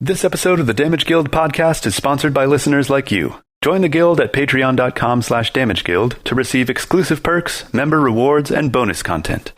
This episode of the Damage Guild podcast is sponsored by listeners like you. Join the guild at patreon.com/damageguild to receive exclusive perks, member rewards, and bonus content.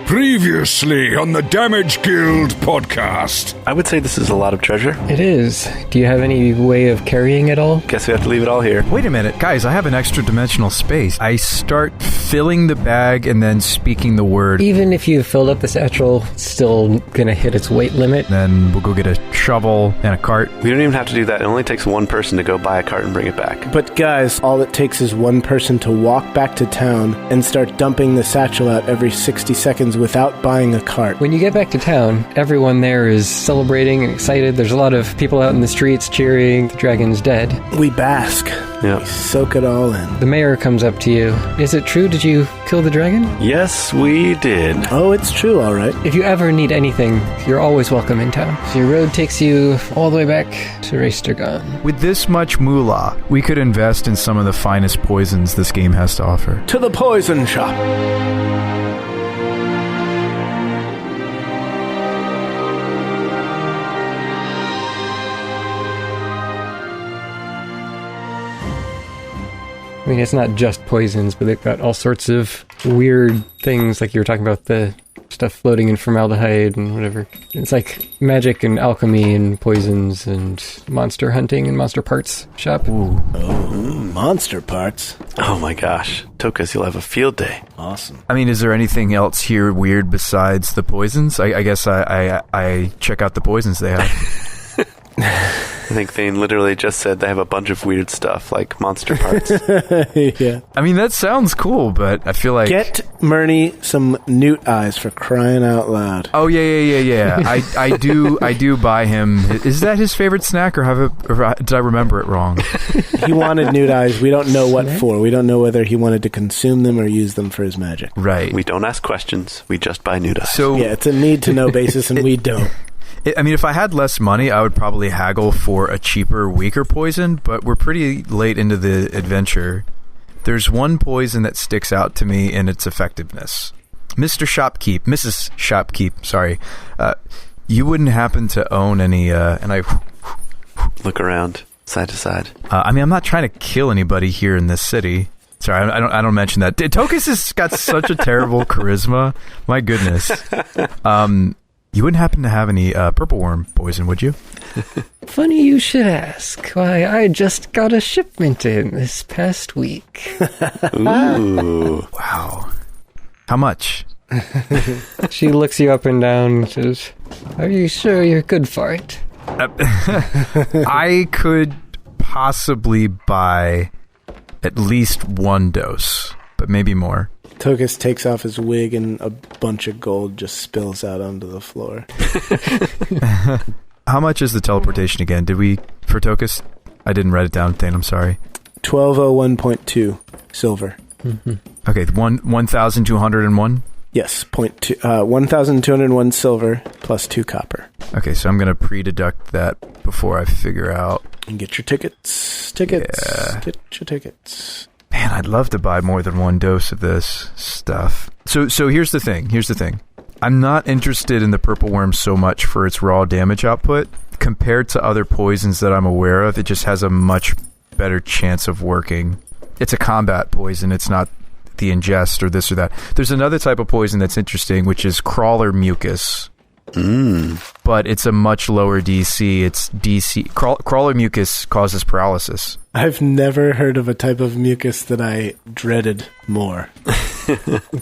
Previously on the Damage Guild podcast. I would say this is a lot of treasure. It is. Do you have any way of carrying it all? Guess we have to leave it all here. Wait a minute. Guys, I have an extra dimensional space. I start filling the bag and then speaking the word. Even if you filled up the satchel, it's still gonna hit its weight limit. Then we'll go get a shovel and a cart. We don't even have to do that. It only takes one person to go buy a cart and bring it back. But guys, all it takes is one person to walk back to town and start dumping the satchel out every 60 seconds without buying a cart. When you get back to town, everyone there is celebrating and excited. There's a lot of people out in the streets cheering. The dragon's dead. We bask. Yeah. We soak it all in. The mayor comes up to you. Is it true? Did you kill the dragon? Yes, we did. Oh, it's true, all right. If you ever need anything, you're always welcome in town. So your road takes you all the way back to Reistergan. With this much moolah, we could invest in some of the finest poisons this game has to offer. To the poison shop. I mean, it's not just poisons, but they've got all sorts of weird things, like you were talking about the stuff floating in formaldehyde and whatever. It's like magic and alchemy and poisons and monster hunting and monster parts shop. Ooh. Oh, monster parts. Oh my gosh. Tokas, you'll have a field day. Awesome. I mean, is there anything else here weird besides the poisons? I guess I check out the poisons they have. I think Thane literally just said they have a bunch of weird stuff, like monster parts. Yeah. I mean, that sounds cool, but I feel like... Get Murney some newt eyes for crying out loud. Oh, yeah. I do buy him... Is that his favorite snack, or did I remember it wrong? He wanted newt eyes. We don't know what for. We don't know whether he wanted to consume them or use them for his magic. Right. We don't ask questions. We just buy nude eyes. So, Yeah, it's a need-to-know basis, and we don't. I mean, if I had less money, I would probably haggle for a cheaper, weaker poison, but we're pretty late into the adventure. There's one poison that sticks out to me in its effectiveness. Mrs. Shopkeep, sorry. You wouldn't happen to own any, and I... Look around, side to side. I mean, I'm not trying to kill anybody here in this city. Sorry, I don't mention that. Tokas has got such a terrible charisma. My goodness. You wouldn't happen to have any purple worm poison, would you? Funny you should ask. Why, I just got a shipment in this past week. Ooh. Wow. How much? She looks you up and down and says, "Are you sure you're good for it?" I could possibly buy at least one dose, but maybe more. Tokas takes off his wig and a bunch of gold just spills out onto the floor. How much is the teleportation again? For Tokas? I didn't write it down, Thane, I'm sorry. 1201.2 silver. Mm-hmm. Okay, 1,201? Yes, 1,201 silver plus 2 copper. Okay, so I'm going to pre-deduct that before I figure out. And get your tickets. Yeah. Get your tickets. Man, I'd love to buy more than one dose of this stuff. So here's the thing. I'm not interested in the purple worm so much for its raw damage output. Compared to other poisons that I'm aware of, it just has a much better chance of working. It's a combat poison. It's not the ingest or this or that. There's another type of poison that's interesting, which is crawler mucus. But it's a much lower DC. It's DC. Crawler mucus causes paralysis. I've never heard of a type of mucus that I dreaded more.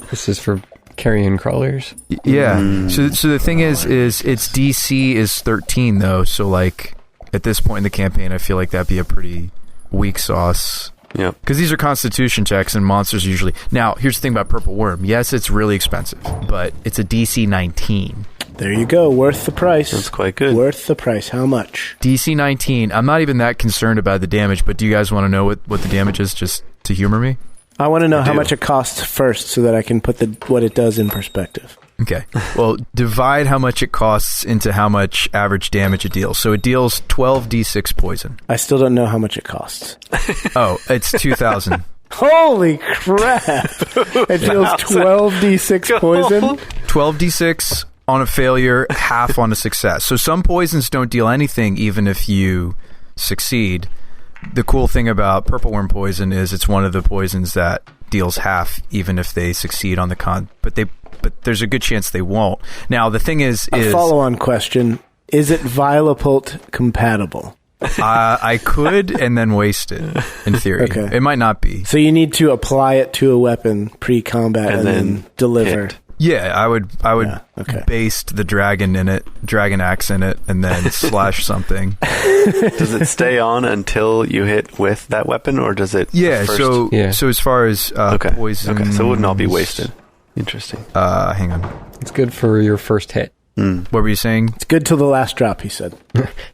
This is for carrion crawlers. Yeah. So the thing is its DC is 13 though. So like at this point in the campaign, I feel like that'd be a pretty weak sauce. Yeah. Because these are constitution checks and monsters usually. Now, here's the thing about purple worm. Yes, it's really expensive, but it's a DC 19. There you go. Worth the price. That's quite good. Worth the price. How much? DC 19. I'm not even that concerned about the damage, but do you guys want to know what the damage is, just to humor me? I want to know how much it costs first so that I can put what it does in perspective. Okay. Well, divide how much it costs into how much average damage it deals. So it deals 12d6 poison. I still don't know how much it costs. Oh, it's 2,000. Holy crap! It deals 12d6 poison. 12d6 on a failure, half on a success. So some poisons don't deal anything even if you succeed. The cool thing about purple worm poison is it's one of the poisons that deals half even if they succeed on the but there's a good chance they won't. Now the thing is a follow-on question, is it Vilepult compatible? I could and then waste it in theory. Okay. It might not be. So you need to apply it to a weapon pre-combat and then deliver. Hit. Yeah, I would baste the dragon axe in it, and then slash something. Does it stay on until you hit with that weapon, or does it? Yeah. First? So as far as poison, so it wouldn't all be wasted. Interesting. Hang on. It's good for your first hit. What were you saying? It's good till the last drop, he said.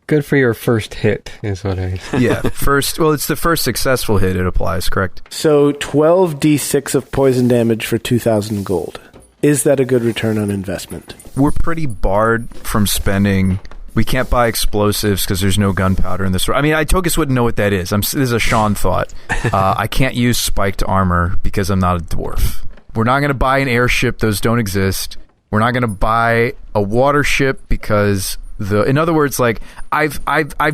Good for your first hit is what I said. Yeah, it's the first successful hit it applies, correct? So 12d6 of poison damage for 2,000 gold. Is that a good return on investment? We're pretty barred from spending. We can't buy explosives because there's no gunpowder in this. I mean, Tokas wouldn't know what that is. This is a Sean thought. I can't use spiked armor because I'm not a dwarf. We're not going to buy an airship. Those don't exist. We're not going to buy a water ship because in other words, like I've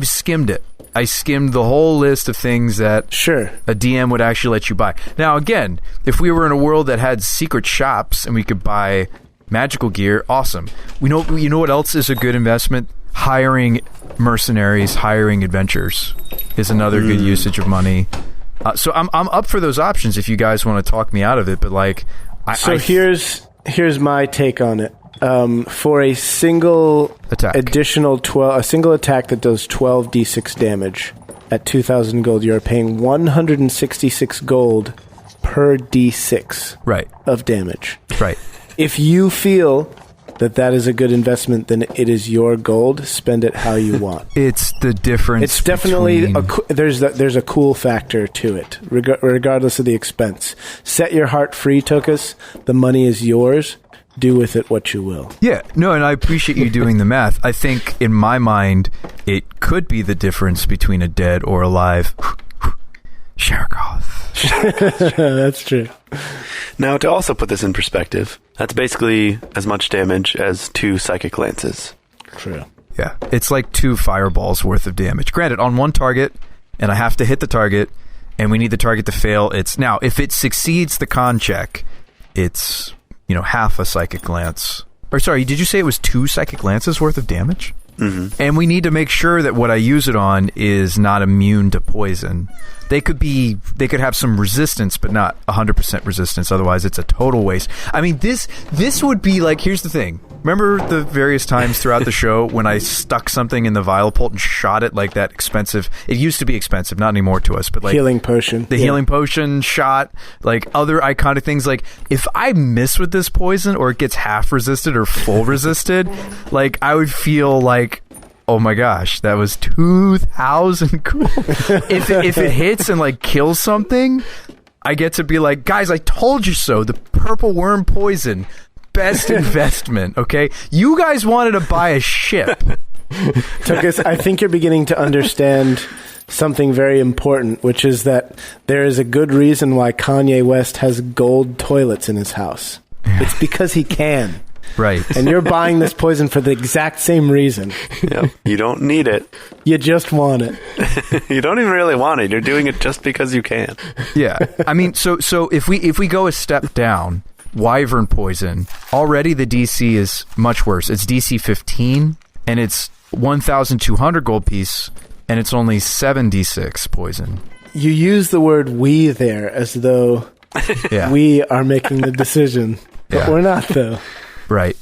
skimmed it. I skimmed the whole list of things that a DM would actually let you buy. Now, again, if we were in a world that had secret shops and we could buy magical gear, awesome. You know what else is a good investment? Hiring mercenaries, hiring adventurers is another good usage of money. So I'm up for those options if you guys want to talk me out of it. But like, here's my take on it. For a single attack that does 12d6 damage at 2,000 gold, you are paying 166 gold per d6 of damage. Right. If you feel that is a good investment, then it is your gold. Spend it how you want. It's the difference. It's definitely there's a cool factor to it, regardless of the expense. Set your heart free, Tokas. The money is yours. Do with it what you will. Yeah, no, and I appreciate you doing the math. I think, in my mind, it could be the difference between a dead or alive Sharagoth. That's true. Now, to also put this in perspective, that's basically as much damage as 2 psychic lances. True. Yeah, it's like 2 fireballs worth of damage. Granted, on one target, and I have to hit the target, and we need the target to fail. Now, if it succeeds the con check, it's half a psychic lance. Or sorry, did you say it was 2 psychic lances worth of damage? Mm-hmm. And we need to make sure that what I use it on is not immune to poison. They could have some resistance, but not 100% resistance. Otherwise, it's a total waste. I mean, this would be like, here's the thing. Remember the various times throughout the show when I stuck something in the Vilepult and shot it like that expensive? It used to be expensive, not anymore to us, but like healing potion. The healing potion shot, like other iconic things. Like if I miss with this poison or it gets half resisted or full resisted, like I would feel like, oh my gosh, that was 2,000 cool. If it hits and like kills something, I get to be like, guys, I told you so. The purple worm poison. Best investment, okay? You guys wanted to buy a ship. Tokas, I think you're beginning to understand something very important, which is that there is a good reason why Kanye West has gold toilets in his house. It's because he can. Right. And you're buying this poison for the exact same reason. Yeah, you don't need it. You just want it. You don't even really want it. You're doing it just because you can. Yeah. I mean, so if we go a step down, Wyvern poison, already the DC is much worse. It's DC 15, and it's 1,200 gold piece, and it's only 7d6 poison. You use the word we there as though we are making the decision. But we're not, though. Right.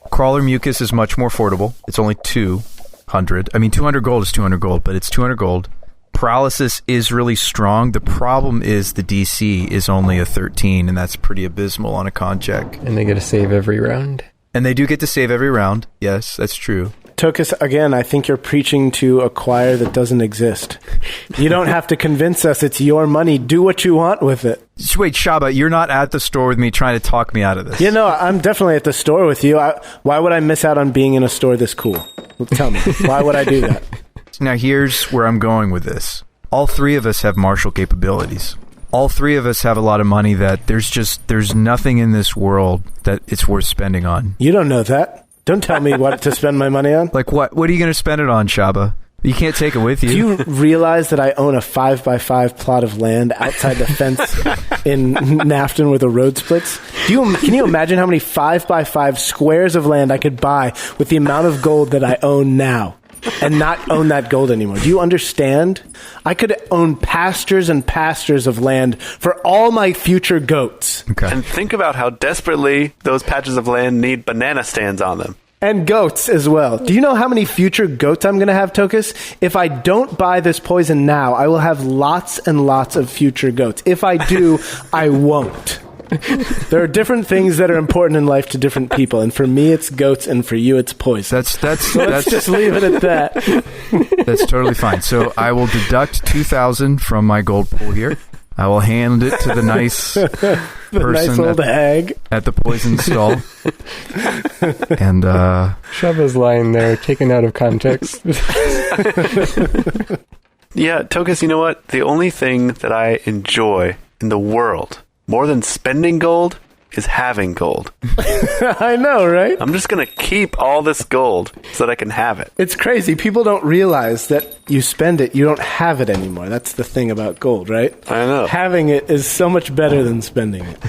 Crawler mucus is much more affordable. It's only 200. I mean, 200 gold is 200 gold, but it's 200 gold. Paralysis is really strong. The problem is the DC is only a 13, and that's pretty abysmal on a con check. And they get to save every round. And they do get to save every round. Yes, that's true. Tokas, again, I think you're preaching to a choir that doesn't exist. You don't have to convince us it's your money. Do what you want with it. Wait, Shabba, you're not at the store with me trying to talk me out of this. I'm definitely at the store with you. Why would I miss out on being in a store this cool? Tell me. Why would I do that? Now, here's where I'm going with this. All 3 of us have martial capabilities. all three of us have a lot of money that there's nothing in this world that it's worth spending on. You don't know that. Don't tell me what to spend my money on. Like what? What are you going to spend it on, Shabba? You can't take it with you. Do you realize that I own a 5x5 plot of land outside the fence in Nafton where the road splits? Can you imagine how many 5x5 squares of land I could buy with the amount of gold that I own now and not own that gold anymore? Do you understand? I could own pastures and pastures of land for all my future goats. Okay. And think about how desperately those patches of land need banana stands on them. And goats as well. Do you know how many future goats I'm going to have, Tokas? If I don't buy this poison now, I will have lots and lots of future goats. If I do, I won't. There are different things that are important in life to different people, and for me it's goats, and for you it's poison. Let's just leave it at that. That's totally fine. So I will deduct 2,000 from my gold pool here. I will hand it to the nice the person nice old hag at the poison stall. And Shabba's lying there, taken out of context. Yeah, Tokas, you know what? The only thing that I enjoy in the world more than spending gold is having gold. I know, right? I'm just going to keep all this gold so that I can have it. It's crazy. People don't realize that you spend it, you don't have it anymore. That's the thing about gold, right? I know. Having it is so much better than spending it.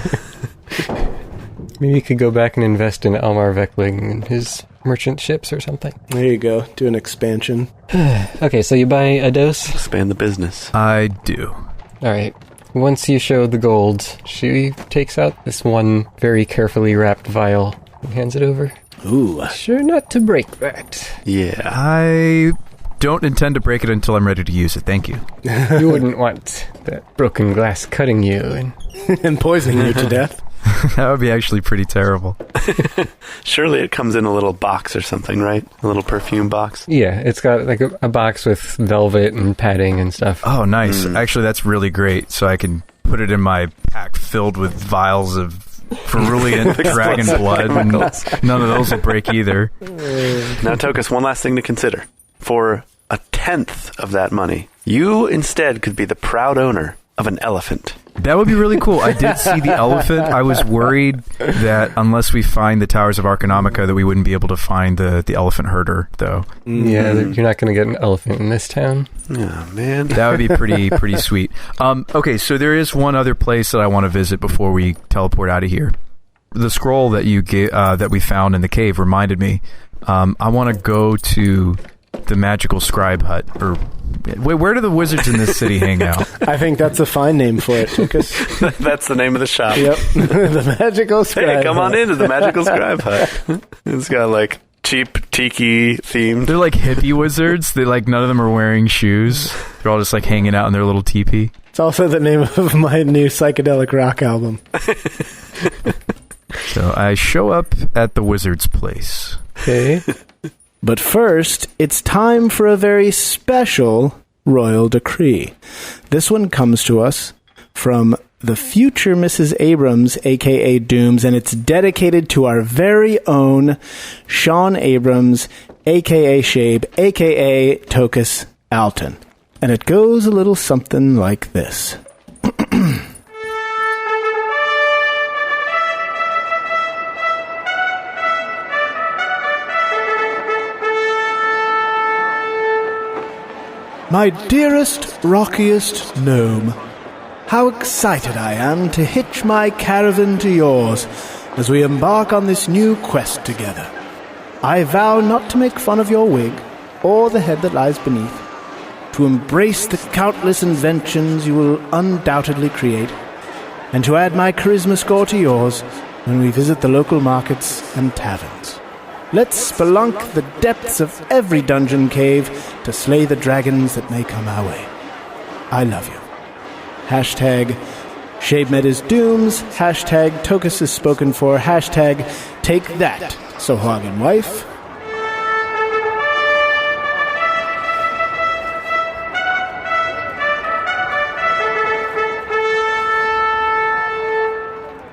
Maybe you could go back and invest in Elmar Veckling and his merchant ships or something. There you go. Do an expansion. Okay, so you buy a dose? Expand the business. I do. All right. Once you show the gold, she takes out this one very carefully wrapped vial and hands it over. Ooh. Sure not to break that. Yeah. I don't intend to break it until I'm ready to use it. Thank you. You wouldn't want that broken glass cutting you and poisoning you to death. That would be actually pretty terrible. Surely it comes in a little box or something, right? A little perfume box. Yeah, it's got like a box with velvet and padding and stuff. Oh, nice. Actually, that's really great. So I can put it in my pack filled with vials of Cerulean dragon blood. And none of those will break either. Now, Tokas, one last thing to consider. For 1/10 of that money, you instead could be the proud owner of an elephant. That would be really cool. I did see the elephant. I was worried that unless we find the Towers of Arconomica that we wouldn't be able to find the elephant herder, though. Yeah, you're not going to get an elephant in this town. Oh, man. That would be pretty sweet. Okay, so there is one other place that I want to visit before we teleport out of here. The scroll that you that we found in the cave reminded me. I want to go to the magical scribe hut. Or wait, where do the wizards in this city hang out? I think that's a fine name for it, Tokas. That's the name of the shop. Yep. The magical scribe hut. Hey, come on into the magical scribe hut. It's got like cheap tiki themed. They're like hippie wizards. They like none of them are wearing shoes. They're all just like hanging out in their little teepee. It's also the name of my new psychedelic rock album. So I show up at the wizard's place. Okay. But first, it's time for a very special royal decree. This one comes to us from the future Mrs. Abrams, a.k.a. Dooms, and it's dedicated to our very own Sean Abrams, a.k.a. Shabe, a.k.a. Tokas Alton. And it goes a little something like this. My dearest, rockiest gnome, how excited I am to hitch my caravan to yours as we embark on this new quest together. I vow not to make fun of your wig or the head that lies beneath, to embrace the countless inventions you will undoubtedly create, and to add my charisma score to yours when we visit the local markets and taverns. Let's spelunk the depths of every dungeon cave to slay the dragons that may come our way. I love you. Hashtag ShabeMed is Dooms. Hashtag Tokas is spoken for. Hashtag Take That, Sohagan Wife.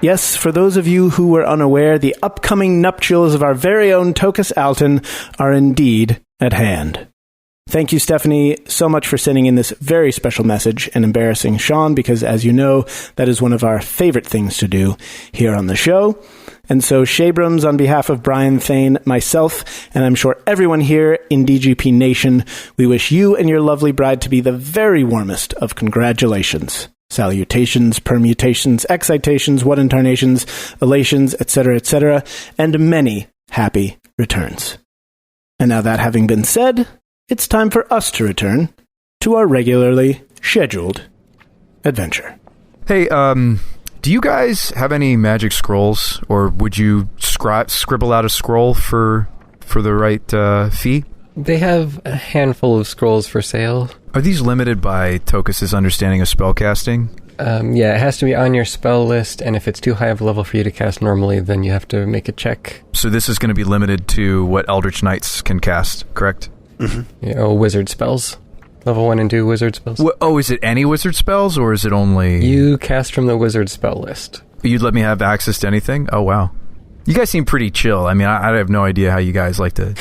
Yes, for those of you who were unaware, the upcoming nuptials of our very own Tokas Alton are indeed at hand. Thank you, Stephanie, so much for sending in this very special message and embarrassing Sean, because as you know, that is one of our favorite things to do here on the show. And so, Shabrams, on behalf of Brian Thane, myself, and I'm sure everyone here in DGP Nation, we wish you and your lovely bride to be the very warmest of congratulations. Salutations, permutations, excitations, what incarnations, elations, etc., and many happy returns. And now that having been said, it's time for us to return to our regularly scheduled adventure. Hey, do you guys have any magic scrolls, or would you scribble out a scroll for the right fee? They have a handful of scrolls for sale. Are these limited by Tokas' understanding of spellcasting? Yeah, it has to be on your spell list, and if it's too high of a level for you to cast normally, then you have to make a check. So this is going to be limited to what Eldritch Knights can cast, correct? Mm-hmm. Yeah, wizard spells. Level 1 and 2 wizard spells. Is it any wizard spells, or is it only... You cast from the wizard spell list. You'd let me have access to anything? Oh, wow. You guys seem pretty chill. I mean, I have no idea how you guys like to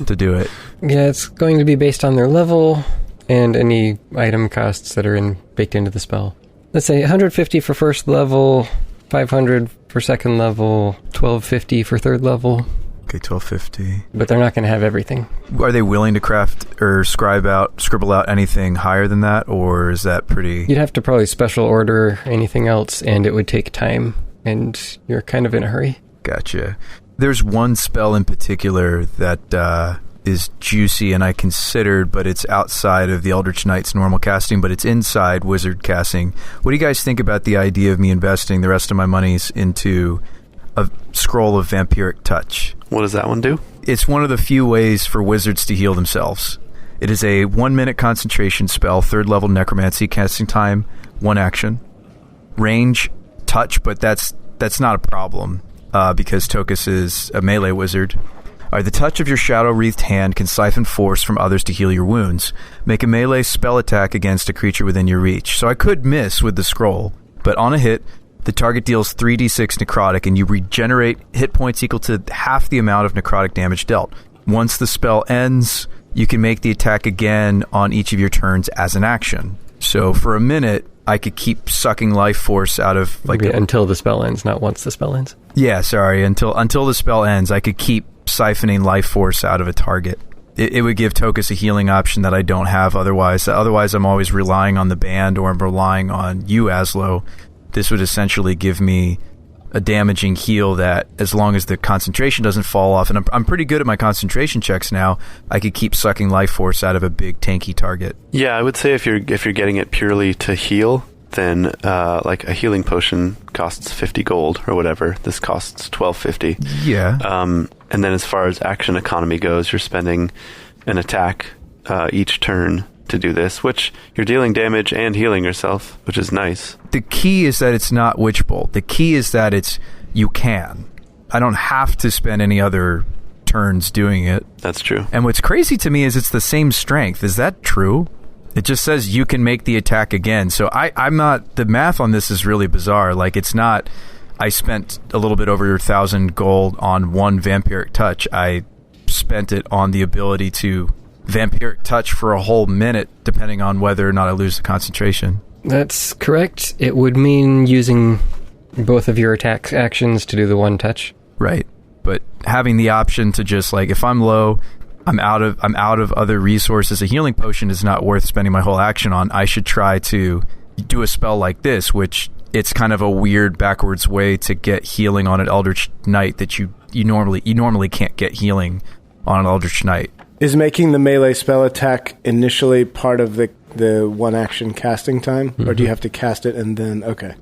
to do it. Yeah, it's going to be based on their level and any item costs that are baked into the spell. Let's say 150 for first level, 500 for second level, 1250 for third level. Okay, 1250. But they're not going to have everything. Are they willing to craft or scribble out anything higher than that, or is that pretty... You'd have to probably special order anything else, and it would take time, and you're kind of in a hurry. Gotcha. There's one spell in particular that is juicy and I considered, but it's outside of the Eldritch Knight's normal casting, but it's inside wizard casting. What do you guys think about the idea of me investing the rest of my monies into a scroll of vampiric touch? What does that one do? It's one of the few ways for wizards to heal themselves. It is a 1-minute concentration spell, 3rd level necromancy, casting time, 1 action. Range, touch, but that's not a problem because Tokas is a melee wizard. The touch of your shadow-wreathed hand can siphon force from others to heal your wounds. Make a melee spell attack against a creature within your reach. So I could miss with the scroll, but on a hit, the target deals 3d6 necrotic, and you regenerate hit points equal to half the amount of necrotic damage dealt. Once the spell ends, you can make the attack again on each of your turns as an action. So for a minute, I could keep sucking life force out of... until the spell ends, not once the spell ends. Yeah, sorry. Until the spell ends, I could keep siphoning life force out of a target. It would give Tokas a healing option that I don't have otherwise. Otherwise, I'm always relying on the band, or I'm relying on you, Azlo. This would essentially give me a damaging heal that, as long as the concentration doesn't fall off, and I'm pretty good at my concentration checks now, I could keep sucking life force out of a big tanky target. Yeah, I would say if you're getting it purely to heal, then like a healing potion costs 50 gold or whatever. This costs 1250. Yeah. And then as far as action economy goes, you're spending an attack each turn to do this, which you're dealing damage and healing yourself, which is nice. The key is that it's not Witch Bolt. The key is that you can. I don't have to spend any other turns doing it. That's true. And what's crazy to me is it's the same strength. Is that true? It just says you can make the attack again. So I'm not... The math on this is really bizarre. Like, it's not... I spent a little bit over 1,000 gold on one vampiric touch. I spent it on the ability to vampiric touch for a whole minute, depending on whether or not I lose the concentration. That's correct. It would mean using both of your attack actions to do the one touch. Right. But having the option to just, like, if I'm low, I'm out of other resources, a healing potion is not worth spending my whole action on. I should try to do a spell like this, which it's kind of a weird backwards way to get healing on an Eldritch Knight that you normally can't get healing on an Eldritch Knight. Is making the melee spell attack initially part of the one action casting time? Mm-hmm. Or do you have to cast it and then... Okay.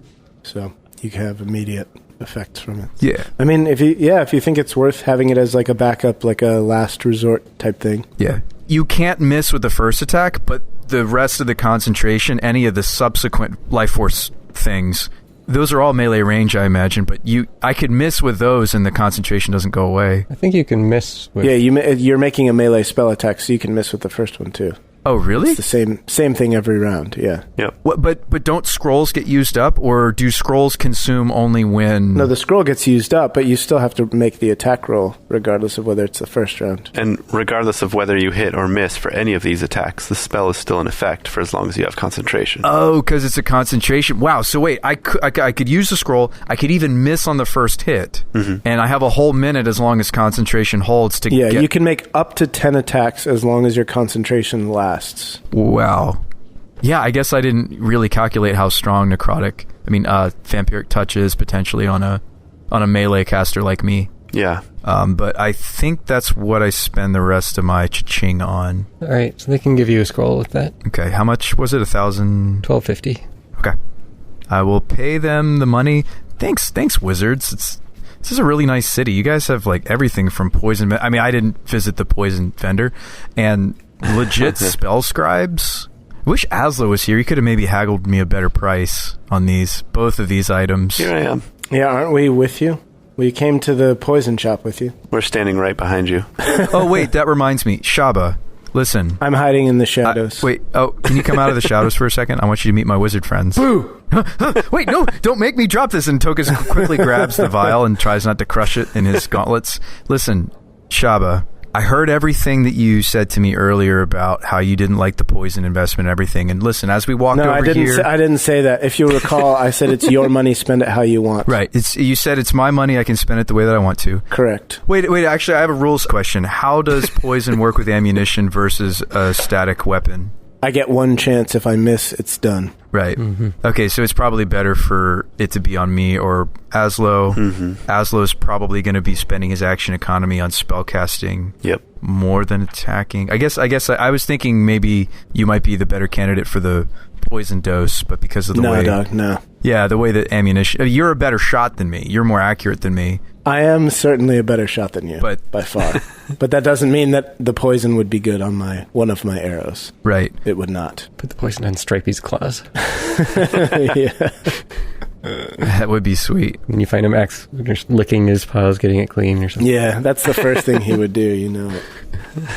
So you can have immediate effects from it. Yeah. I mean, if you think it's worth having it as like a backup, like a last resort type thing. Yeah. You can't miss with the first attack, but the rest of the concentration, any of the subsequent life force things, those are all melee range, I imagine, but I could miss with those and the concentration doesn't go away. I think you can miss with... Yeah, you're making a melee spell attack, so you can miss with the first one too. Oh, really? It's the same thing every round, yeah. Yep. What, but don't scrolls get used up, or do scrolls consume only when... No, the scroll gets used up, but you still have to make the attack roll, regardless of whether it's the first round. And regardless of whether you hit or miss for any of these attacks, the spell is still in effect for as long as you have concentration. Oh, because it's a concentration. Wow, so wait, I could use the scroll, I could even miss on the first hit, and I have a whole minute as long as concentration holds to get... Yeah, you can make up to 10 attacks as long as your concentration lasts. Wow. Yeah, I guess I didn't really calculate how strong vampiric touch is potentially on a melee caster like me. Yeah. But I think that's what I spend the rest of my cha-ching on. All right, so they can give you a scroll with that. Okay, how much was it? 1,000? $12.50. Okay. I will pay them the money. Thanks, Wizards. This is a really nice city. You guys have like everything from poison. I mean, I didn't visit the poison vendor, and legit spell scribes. I wish Azlo was here. He could have maybe haggled me a better price on both of these items. Here I am. Yeah, aren't we with you? We came to the poison shop with you. We're standing right behind you. Oh, wait, that reminds me. Shabba, listen. I'm hiding in the shadows. Can you come out of the shadows for a second? I want you to meet my wizard friends. Boo! Wait, no, don't make me drop this. And Tokas quickly grabs the vial and tries not to crush it in his gauntlets. Listen, Shabba, I heard everything that you said to me earlier about how you didn't like the poison investment and everything. And listen, as we walked over here... I didn't say that. If you recall, I said it's your money, spend it how you want. Right. You said it's my money, I can spend it the way that I want to. Correct. Wait, actually, I have a rules question. How does poison work with ammunition versus a static weapon? I get one chance. If I miss, it's done. Right. Mm-hmm. Okay, so it's probably better for it to be on me or Azlo. Mm-hmm. Azlo's probably going to be spending his action economy on spellcasting. Yep. More than attacking. I guess I was thinking maybe you might be the better candidate for the poison dose, but because of the way... No, Doc, no. Yeah, the way that ammunition... You're a better shot than me. You're more accurate than me. I am certainly a better shot than you, by far. But that doesn't mean that the poison would be good on one of my arrows. Right. It would not. Put the poison on Stripey's claws. Yeah. That would be sweet. When you find him just licking his paws, getting it clean or something. Yeah, that's the first thing he would do, you know.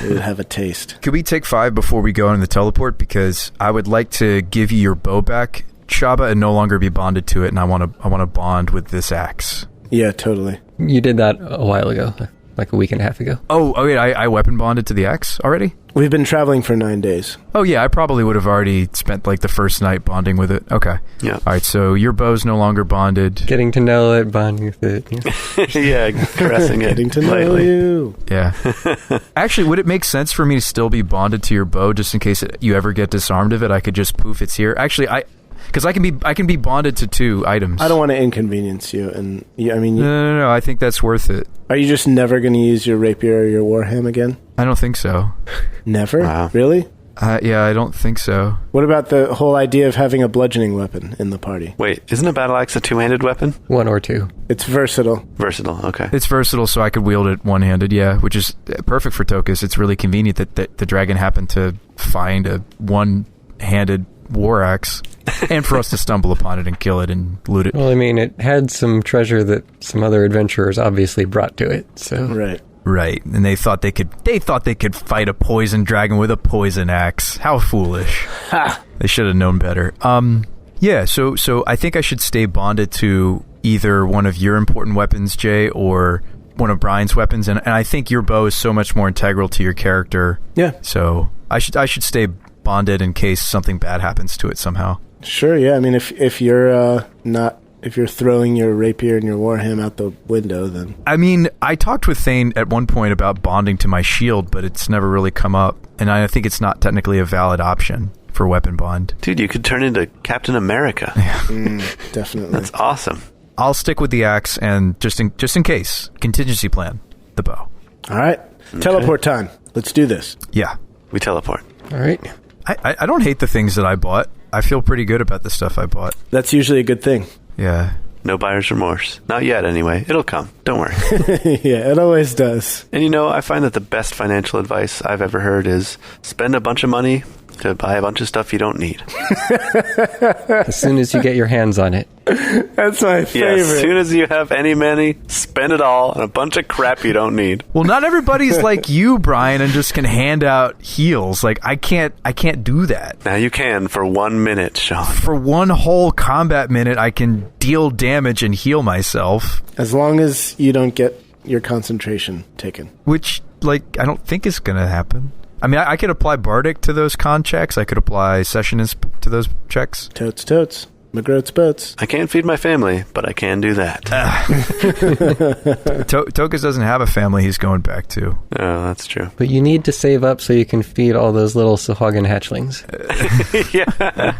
It would have a taste. Could we take 5 before we go on the teleport? Because I would like to give you your bow back, Shabba, and no longer be bonded to it, and I want to bond with this axe. Yeah, totally. You did that a while ago, like a week and a half ago. Oh wait, I weapon bonded to the axe already? We've been traveling for 9 days. Oh yeah, I probably would have already spent like the first night bonding with it. Okay. Yeah. All right, so your bow's no longer bonded. Getting to know it, bonding with it. Yeah, caressing it. Getting to know you. Yeah. Actually, would it make sense for me to still be bonded to your bow just in case you ever get disarmed of it? I could just poof, it's here. Actually, because I can be bonded to 2 items. I don't want to inconvenience you, and No. I think that's worth it. Are you just never going to use your rapier or your warham again? I don't think so. Never? Wow. Really? Yeah, I don't think so. What about the whole idea of having a bludgeoning weapon in the party? Wait, isn't a battle axe a 2-handed weapon? 1 or 2. It's versatile. Versatile, okay. It's versatile, so I could wield it one-handed, yeah, which is perfect for Tokas. It's really convenient that the dragon happened to find a one-handed war axe, and for us to stumble upon it and kill it and loot it. Well, I mean, it had some treasure that some other adventurers obviously brought to it, so... Right, and they thought they could fight a poison dragon with a poison axe. How foolish. Ha! They should have known better. Yeah, so I think I should stay bonded to either one of your important weapons, Jay, or one of Brian's weapons, and I think your bow is so much more integral to your character. Yeah. So I should stay bonded in case something bad happens to it somehow. Sure, yeah. I mean, if you're if you're throwing your rapier and your warham out the window, then... I mean, I talked with Thane at one point about bonding to my shield, but it's never really come up, and I think it's not technically a valid option for weapon bond. Dude, you could turn into Captain America. Definitely. That's awesome. I'll stick with the axe, and just in case, contingency plan, the bow. All right. Okay. Teleport time. Let's do this. Yeah. We teleport. All right. I don't hate the things that I bought. I feel pretty good about the stuff I bought. That's usually a good thing. Yeah. No buyer's remorse. Not yet, anyway. It'll come. Don't worry. Yeah, it always does. And I find that the best financial advice I've ever heard is spend a bunch of money, To buy a bunch of stuff you don't need. As soon as you get your hands on it. That's my favorite. Yeah, as soon as you have any money, spend it all on a bunch of crap you don't need. Well, not everybody's like you, Brian, and just can hand out heals. Like, I can't do that. Now you can for 1 minute, Sean. For one whole combat minute, I can deal damage and heal myself. As long as you don't get your concentration taken. Which, like, I don't think is going to happen. I mean, I could apply Bardic to those con checks. I could apply Session to those checks. Totes. McGroats boats. I can't feed my family, but I can do that. Tokas doesn't have a family he's going back to. Oh, that's true. But you need to save up so you can feed all those little Sahuagin hatchlings. Yeah.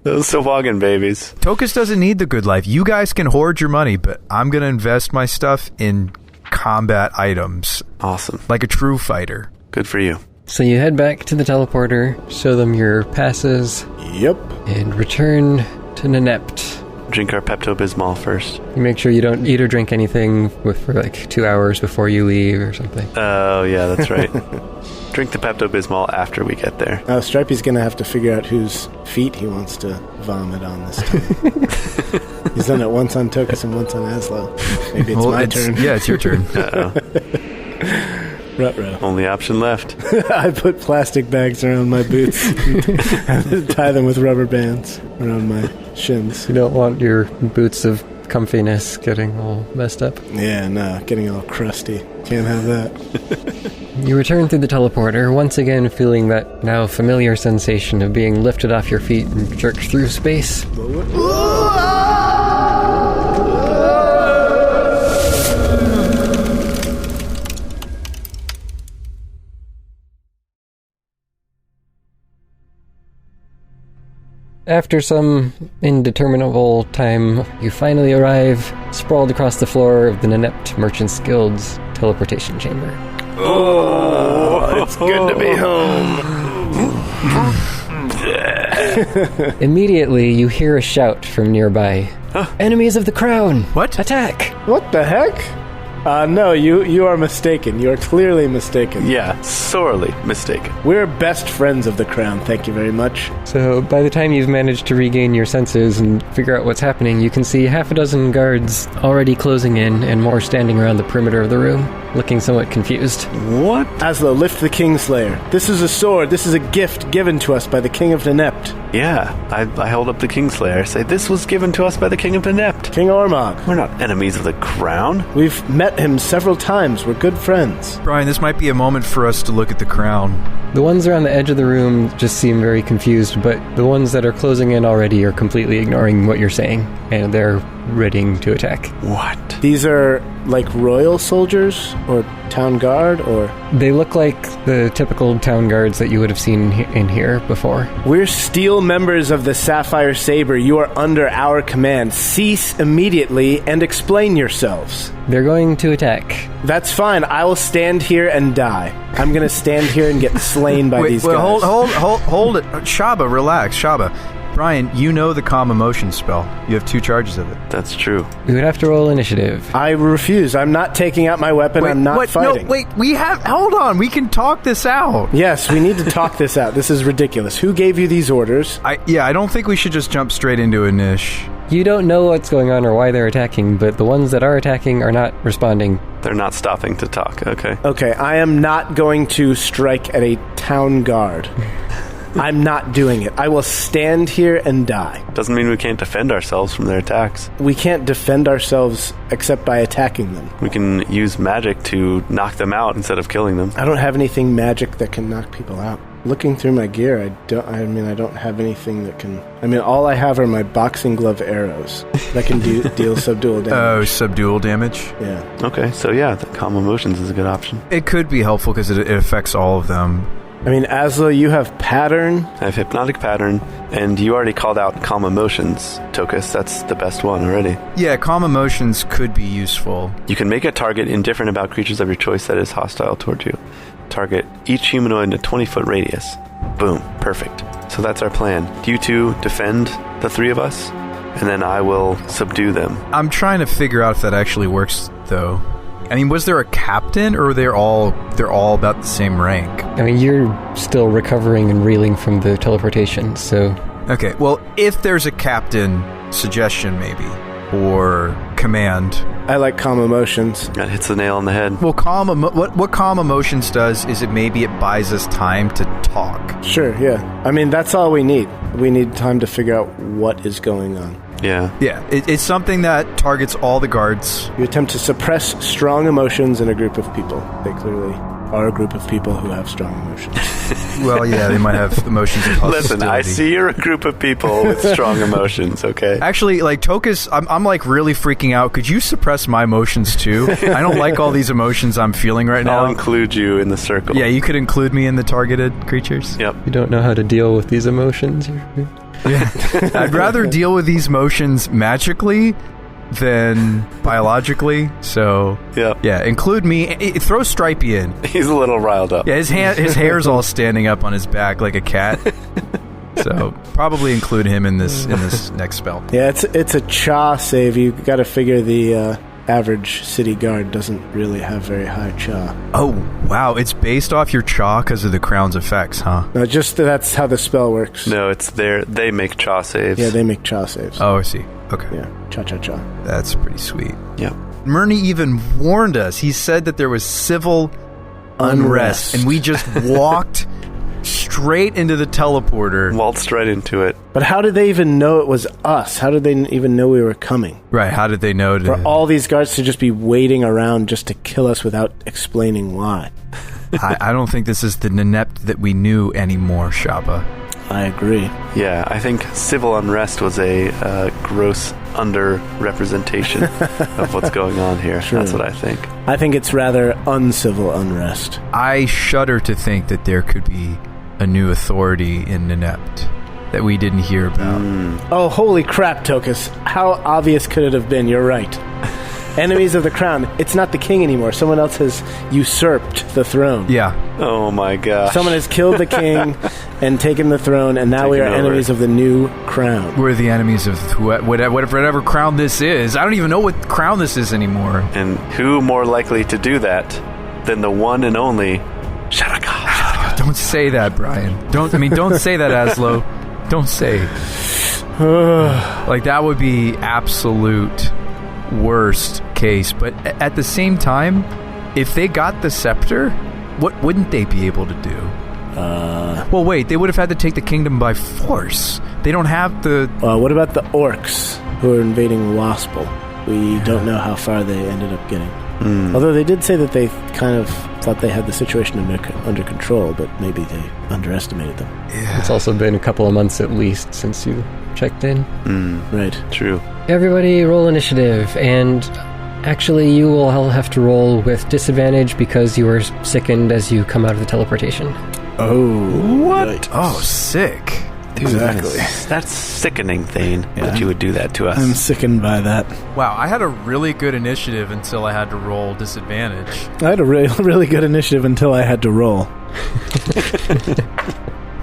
Those Sahuagin babies. Tokas doesn't need the good life. You guys can hoard your money, but I'm going to invest my stuff in combat items. Awesome. Like a true fighter. Good for you. So you head back to the teleporter, show them your passes. Yep. And return to Nenept. Drink our Pepto-Bismol first. You make sure you don't eat or drink anything for like 2 hours before you leave or something. Oh, yeah, that's right. Drink the Pepto-Bismol after we get there. Stripey's going to have to figure out whose feet he wants to vomit on this time. He's done it once on Tokas and once on Azlo. Maybe it's my turn. Yeah, it's your turn. Uh-oh. Ruh-roh. Only option left. I put plastic bags around my boots and tie them with rubber bands around my shins. You don't want your boots of comfiness getting all messed up. Yeah, no, getting all crusty. Can't have that. You return through the teleporter, once again feeling that now familiar sensation of being lifted off your feet and jerked through space. After some indeterminable time, you finally arrive, sprawled across the floor of the Nenept Merchants Guild's teleportation chamber. Oh, it's good to be home. Immediately, you hear a shout from nearby. Enemies of the crown! What? Attack! What the heck? No, you are mistaken. You are clearly mistaken. Yeah, sorely mistaken. We're best friends of the crown, thank you very much. So, by the time you've managed to regain your senses and figure out what's happening, you can see half a dozen guards already closing in and more standing around the perimeter of the room, looking somewhat confused. What? Azlo, lift the Kingslayer. This is a sword. This is a gift given to us by the King of Nenept. Yeah, I hold up the Kingslayer, say this was given to us by the King of Nenept. King Ormog. We're not enemies of the crown. We've met him several times. We're good friends. Brian, this might be a moment for us to look at the crown. The ones around the edge of the room just seem very confused, but the ones that are closing in already are completely ignoring what you're saying, and they're readying to attack. What? These are like royal soldiers or town guard, or? They look like the typical town guards that you would have seen in here before. We're steel members of the Sapphire Saber. You are under our command. Cease immediately and explain yourselves. They're going to attack. That's fine. I will stand here and die. I'm going to stand here and get slain by these guys. Hold it. Shabba, relax. Shabba. Brian, you know the calm emotion spell. You have 2 charges of it. That's true. We would have to roll initiative. I refuse. I'm not taking out my weapon. I'm not fighting. No, wait. Hold on. We can talk this out. Yes, we need to talk this out. This is ridiculous. Who gave you these orders? I don't think we should just jump straight into a niche. You don't know what's going on or why they're attacking, but the ones that are attacking are not responding. They're not stopping to talk, okay. Okay, I am not going to strike at a town guard. I'm not doing it. I will stand here and die. Doesn't mean we can't defend ourselves from their attacks. We can't defend ourselves except by attacking them. We can use magic to knock them out instead of killing them. I don't have anything magic that can knock people out. Looking through my gear, I don't have anything that can... all I have are my boxing glove arrows that can deal subdual damage. Oh, subdual damage? Yeah. Okay, so yeah, the calm emotions is a good option. It could be helpful because it affects all of them. Azlo, you have pattern. I have hypnotic pattern, and you already called out calm emotions, Tokas. That's the best one already. Yeah, calm emotions could be useful. You can make a target indifferent about creatures of your choice that is hostile toward you. Target each humanoid in a 20-foot radius. Boom. Perfect. So that's our plan. You two defend the 3 of us, and then I will subdue them. I'm trying to figure out if that actually works, though. I mean, was there a captain, or they're all about the same rank? I mean, you're still recovering and reeling from the teleportation, so... Okay, well, if there's a captain, suggestion maybe, or command. I like calm emotions. That hits the nail on the head. Well, what calm emotions does is maybe it buys us time to talk. Sure, yeah. I mean, that's all we need. We need time to figure out what is going on. Yeah. Yeah, it's something that targets all the guards. You attempt to suppress strong emotions in a group of people. They clearly are a group of people who have strong emotions. Well, yeah, they might have emotions of hostility. Listen, I see you're a group of people with strong emotions, okay? Actually, like, Tokas, I'm like really freaking out. Could you suppress my emotions too? I don't like all these emotions I'm feeling right now. I'll include you in the circle. Yeah, you could include me in the targeted creatures. Yep. You don't know how to deal with these emotions? Yeah. I'd rather deal with these emotions magically than biologically, so yeah, include me. Throw Stripey in. He's a little riled up. Yeah, his hair's all standing up on his back like a cat. So probably include him in this next spell. Yeah, it's a Cha save. You got to figure the average city guard doesn't really have very high Cha. Oh wow, it's based off your Cha because of the crown's effects, huh? No, just that's how the spell works. No, it's they make Cha saves. Yeah, they make Cha saves. Oh, I see. Okay. Yeah, cha. That's pretty sweet. Yep. Murney even warned us. He said that there was civil unrest. And we just walked straight into the teleporter. Waltzed right into it. But how did they even know it was us? How did they even know we were coming? Right, how did they know? For all these guards to just be waiting around just to kill us without explaining why. I don't think this is the Nenept that we knew anymore, Shabba. I agree. Yeah, I think civil unrest was a gross under-representation of what's going on here. Sure. That's what I think. I think it's rather uncivil unrest. I shudder to think that there could be a new authority in Nenept that we didn't hear about. Oh, holy crap, Tokas. How obvious could it have been? You're right. Enemies of the crown. It's not the king anymore. Someone else has usurped the throne. Yeah. Oh my gosh. Someone has killed the king and taken the throne, and now we are enemies of the new crown. We're the enemies of whatever crown this is. I don't even know what crown this is anymore. And who more likely to do that than the one and only Shabba? Don't say that, Brian. Don't say that, Azlo. Don't say. Like, that would be absolute worst case. But at the same time, if they got the scepter, what wouldn't they be able to do? Well, wait, they would have had to take the kingdom by force. They don't have the... what about the orcs who are invading Waspel? We don't know how far they ended up getting. Although they did say that they kind of thought they had the situation under control, but maybe they underestimated them. Yeah. It's also been a couple of months at least since you checked in. Right. True. Everybody roll initiative, and actually you will all have to roll with disadvantage because you are sickened as you come out of the teleportation. Oh. What? Right. Oh, sick. Dude, exactly. That's sickening, Thane, that you would do that to us. I'm sickened by that. Wow, I had a really good initiative until I had to roll disadvantage. I had a really good initiative until I had to roll.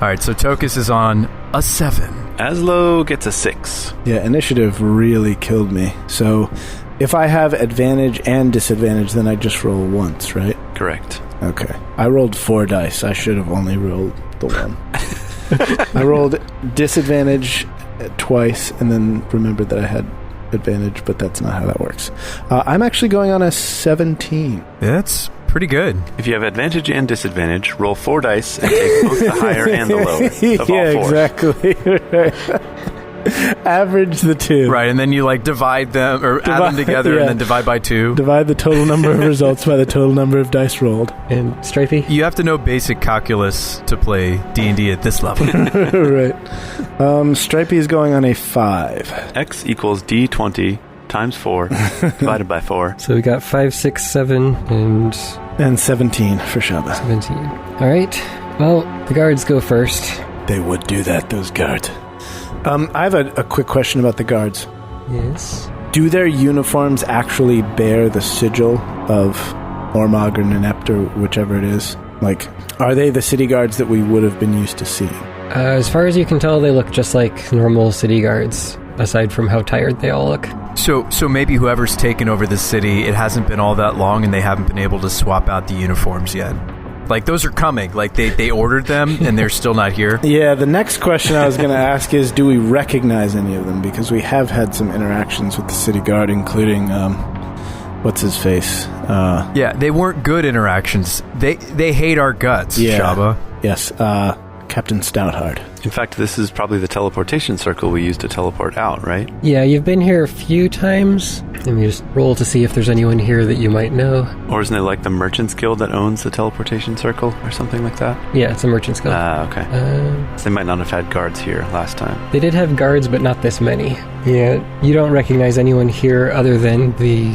Alright, so Tokas is on a 7. Azlo gets a 6. Yeah, initiative really killed me. So if I have advantage and disadvantage, then I just roll once, right? Correct. Okay. I rolled 4 dice. I should have only rolled the 1. I rolled disadvantage twice and then remembered that I had advantage, but that's not how that works. I'm actually going on a 17. That's pretty good. If you have advantage and disadvantage, roll 4 dice and take both the higher and the lower of all 4. Exactly. Average the 2. Right, and then you divide them or add them together and then divide by 2. Divide the total number of results by the total number of dice rolled. And Stripey? You have to know basic calculus to play D&D at this level. Right. Stripey is going on a 5. X equals D20 times 4 divided by 4. So we got 5, 6, 7, and 17 for Shabba. 17. All right. Well, the guards go first. They would do that, those guards. I have a quick question about the guards. Yes. Do their uniforms actually bear the sigil of Ormog or Nenept or whichever it is? Are they the city guards that we would have been used to seeing? As far as you can tell, they look just like normal city guards, aside from how tired they all look. So maybe whoever's taken over the city, it hasn't been all that long, and they haven't been able to swap out the uniforms yet. Like, those are coming. Like, they ordered them, and they're still not here. Yeah, the next question I was going to ask is, do we recognize any of them? Because we have had some interactions with the city guard, including, what's his face? Yeah, they weren't good interactions. They hate our guts, Shabba. Yes, Captain Stoutheart. In fact, this is probably the teleportation circle we used to teleport out, right? Yeah, you've been here a few times. Let me just roll to see if there's anyone here that you might know. Or isn't it like the Merchants Guild that owns the teleportation circle or something like that? Yeah, it's a Merchants Guild. Okay. So they might not have had guards here last time. They did have guards, but not this many. Yeah, you don't recognize anyone here other than the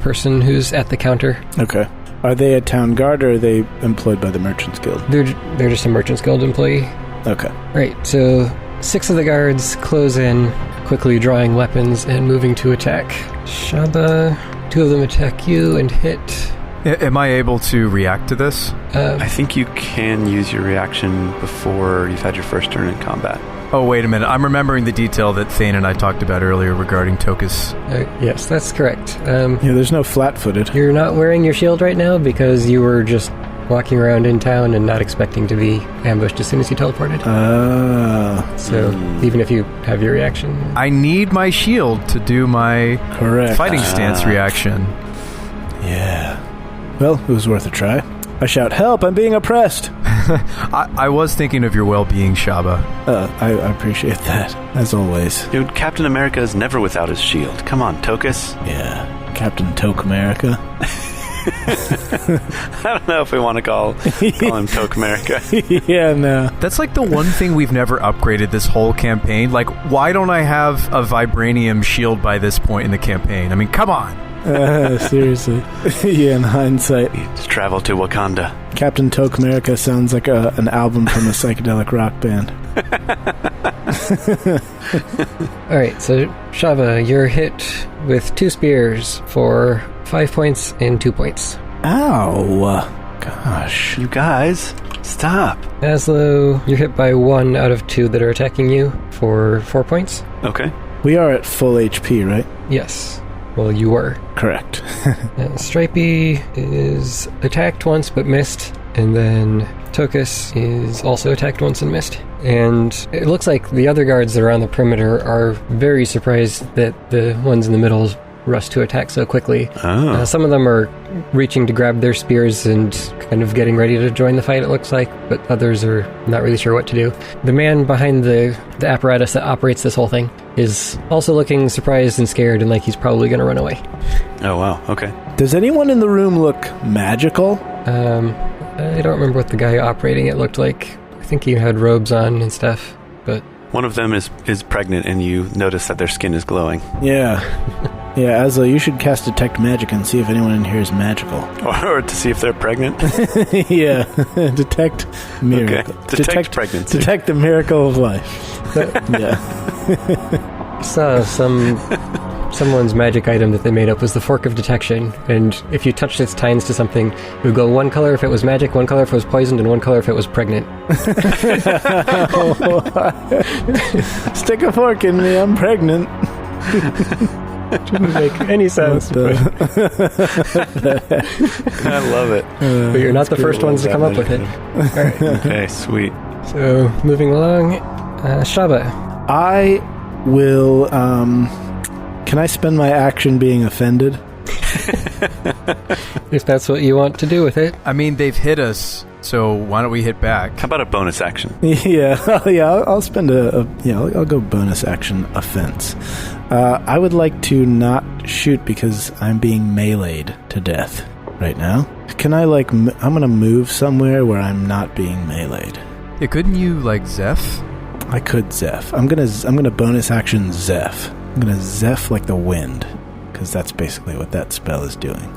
person who's at the counter. Okay. Are they a town guard, or are they employed by the Merchants Guild? They're just a Merchants Guild employee. Okay. Right, so 6 of the guards close in, quickly drawing weapons and moving to attack. Shabba, 2 of them attack you and hit. Am I able to react to this? I think you can use your reaction before you've had your first turn in combat. Oh, wait a minute. I'm remembering the detail that Thane and I talked about earlier regarding Tokas. Yes, that's correct. There's no flat-footed. You're not wearing your shield right now because you were just walking around in town and not expecting to be ambushed as soon as you teleported. So even if you have your reaction... I need my shield to do my fighting stance reaction. Yeah. Well, it was worth a try. I shout, "Help, I'm being oppressed!" I was thinking of your well-being, Shabba. I appreciate that, as always. Dude, Captain America is never without his shield. Come on, Tokas. Yeah, Captain Toke America. I don't know if we want to call him Toke America. Yeah, no. That's like the one thing we've never upgraded this whole campaign. Like, why don't I have a vibranium shield by this point in the campaign? I mean, come on. Seriously. Yeah, in hindsight. Let's travel to Wakanda. Captain Toke America sounds like an album from a psychedelic rock band. Alright, so Shabba, you're hit with 2 spears for 5 points and 2 points. Ow. Gosh. You guys, stop. Azlo, you're hit by 1 out of 2 that are attacking you for 4 points. Okay. We are at full HP, right? Yes. Well, you were. Correct. Stripey is attacked once but missed, and then Tokas is also attacked once and missed. And it looks like the other guards that are on the perimeter are very surprised that the ones in the middle rush to attack so quickly. Some of them are reaching to grab their spears and kind of getting ready to join the fight, it looks like, but others are not really sure what to do. The man behind the apparatus that operates this whole thing is also looking surprised and scared and like he's probably going to run away. Oh, wow. Okay. Does anyone in the room look magical? I don't remember what the guy operating it looked like. I think he had robes on and stuff, but... One of them is pregnant, and you notice that their skin is glowing. Yeah. Yeah, Azlo, you should cast Detect Magic and see if anyone in here is magical. Or to see if they're pregnant? Yeah. Detect miracle. Okay. Detect pregnancy. Detect the miracle of life. Yeah. Saw someone's magic item that they made up was the Fork of Detection, and if you touched its tines to something, it would go 1 color if it was magic, 1 color if it was poisoned, and 1 color if it was pregnant. Stick a fork in me, I'm pregnant. Didn't make any sense. I love it. But you're not the first ones to come up with it. All right. Okay, sweet. So, moving along, Shabba. I will, can I spend my action being offended? If that's what you want to do with it. I mean, they've hit us, so why don't we hit back? How about a bonus action? Yeah, I'll spend I'll go bonus action offense. I would like to not shoot because I'm being meleeed to death right now. Can I, I'm going to move somewhere where I'm not being meleeed? Yeah, couldn't you, Zeph? I could Zeph. I'm gonna bonus action Zeph. I'm gonna Zeph like the wind, because that's basically what that spell is doing.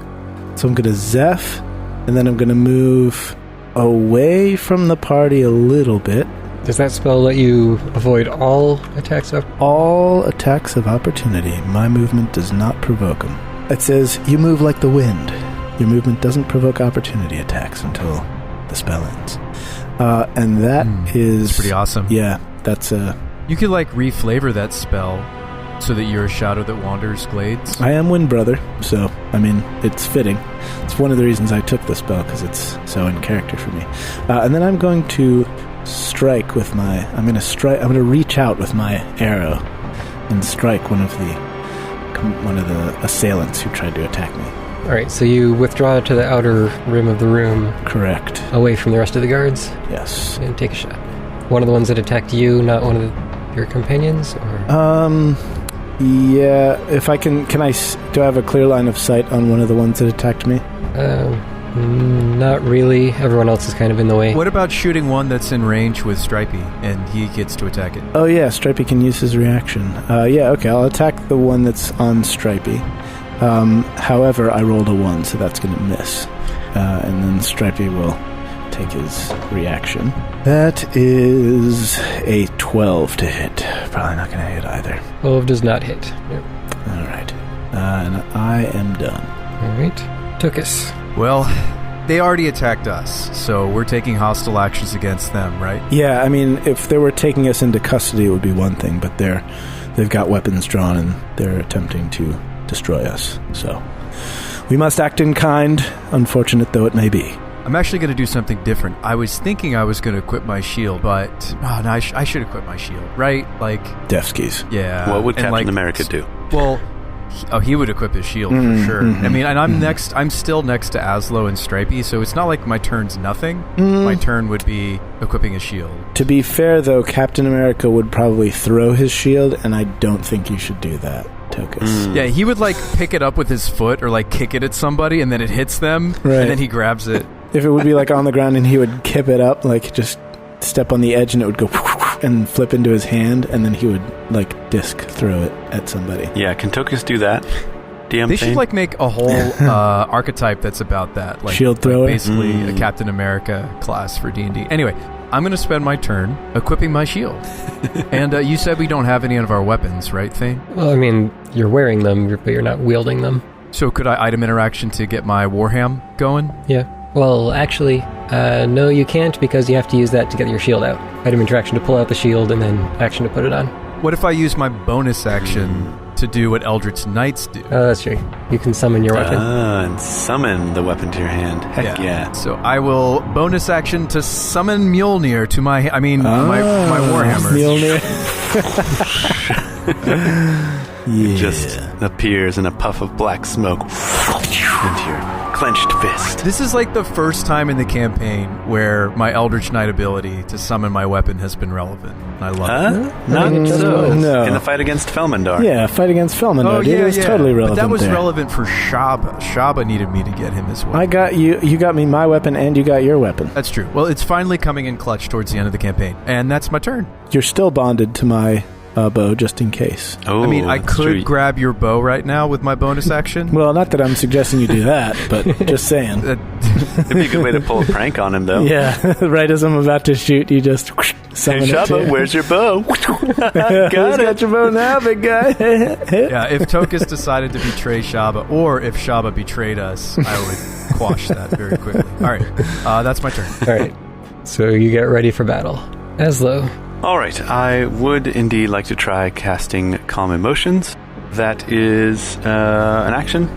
So I'm gonna Zeph, and then I'm gonna move away from the party a little bit. Does that spell let you avoid all attacks of... All attacks of opportunity. My movement does not provoke them. It says, you move like the wind. Your movement doesn't provoke opportunity attacks until the spell ends. And that is... That's pretty awesome. Yeah, that's You could, reflavor that spell so that you're a shadow that wanders glades? I am Wind Brother, so, I mean, it's fitting. It's one of the reasons I took the spell, because it's so in character for me. And then I'm going to strike with my... I'm going to reach out with my arrow and strike one of the assailants who tried to attack me. All right, so you withdraw to the outer rim of the room. Correct. Away from the rest of the guards? Yes. And take a shot. One of the ones that attacked you, not one of your companions? Or? Yeah, if I can do I have a clear line of sight on one of the ones that attacked me? Not really. Everyone else is kind of in the way. What about shooting one that's in range with Stripey, and he gets to attack it? Oh yeah, Stripey can use his reaction. Yeah, okay, I'll attack the one that's on Stripey. However, I rolled a 1, so that's going to miss. And then Stripey will take his reaction. That is a 12 to hit. Probably not going to hit either. 12 does not hit. Yep. All right. And I am done. All right. Tokas. Well, they already attacked us, so we're taking hostile actions against them, right? Yeah, I mean, if they were taking us into custody, it would be one thing, but they've got weapons drawn and they're attempting to destroy us. So we must act in kind, unfortunate though it may be. I'm actually going to do something different. I was thinking I was going to equip my shield, but I should equip my shield, right? Like Death skis. Yeah. What would Captain America do? Well, he would equip his shield for sure. I mean, and I'm still next to Azlo and Stripey, so it's not like my turn's nothing. My turn would be equipping a shield. To be fair, though, Captain America would probably throw his shield, and I don't think you should do that, Tokas. Yeah, he would like pick it up with his foot or like kick it at somebody, and then it hits them, right. And then he grabs it. If it would be like on the ground and he would kip it up, like just step on the edge and it would go and flip into his hand, and then he would like disc throw it at somebody. Yeah, can Tokas do that? They should like make a whole archetype that's about that, like shield thrower, like basically a Captain America class for D&D. Anyway, I'm going to spend my turn equipping my shield. And you said we don't have any of our weapons, right, Thane? Well, I mean, you're wearing them, but you're not wielding them. So could I item interaction to get my warham going? Yeah. Well, actually, no, you can't, because you have to use that to get your shield out. Item interaction to pull out the shield, and then action to put it on. What if I use my bonus action to do what Eldritch Knights do? Oh, that's true. You can summon your weapon. And summon the weapon to your hand. Heck yeah. So I will bonus action to summon Mjolnir to my Warhammer. Mjolnir. It just appears in a puff of black smoke into your clenched fist. This is like the first time in the campaign where my Eldritch Knight ability to summon my weapon has been relevant. I love it. Not so. No. In the fight against Felmandar. Yeah, fight against Felmandar. It was totally relevant. But that was there. relevant for Shabba. Shabba needed me to get him as well. I got you. You got me my weapon, and you got your weapon. That's true. Well, it's finally coming in clutch towards the end of the campaign, and that's my turn. You're still bonded to my bow, just in case. Oh, I mean, I could grab your bow right now with my bonus action. Well, not that I'm suggesting you do that, but just saying. It'd be a good way to pull a prank on him, though. Yeah, right as I'm about to shoot, you just summon hey, it. Shabba, where's your bow? Got your bow now, big guy. Yeah, if Tokas decided to betray Shabba, or if Shabba betrayed us, I would quash that very quickly. All right, that's my turn. All right, so you get ready for battle. Azlo. All right, I would indeed like to try casting Calm Emotions. That is an action.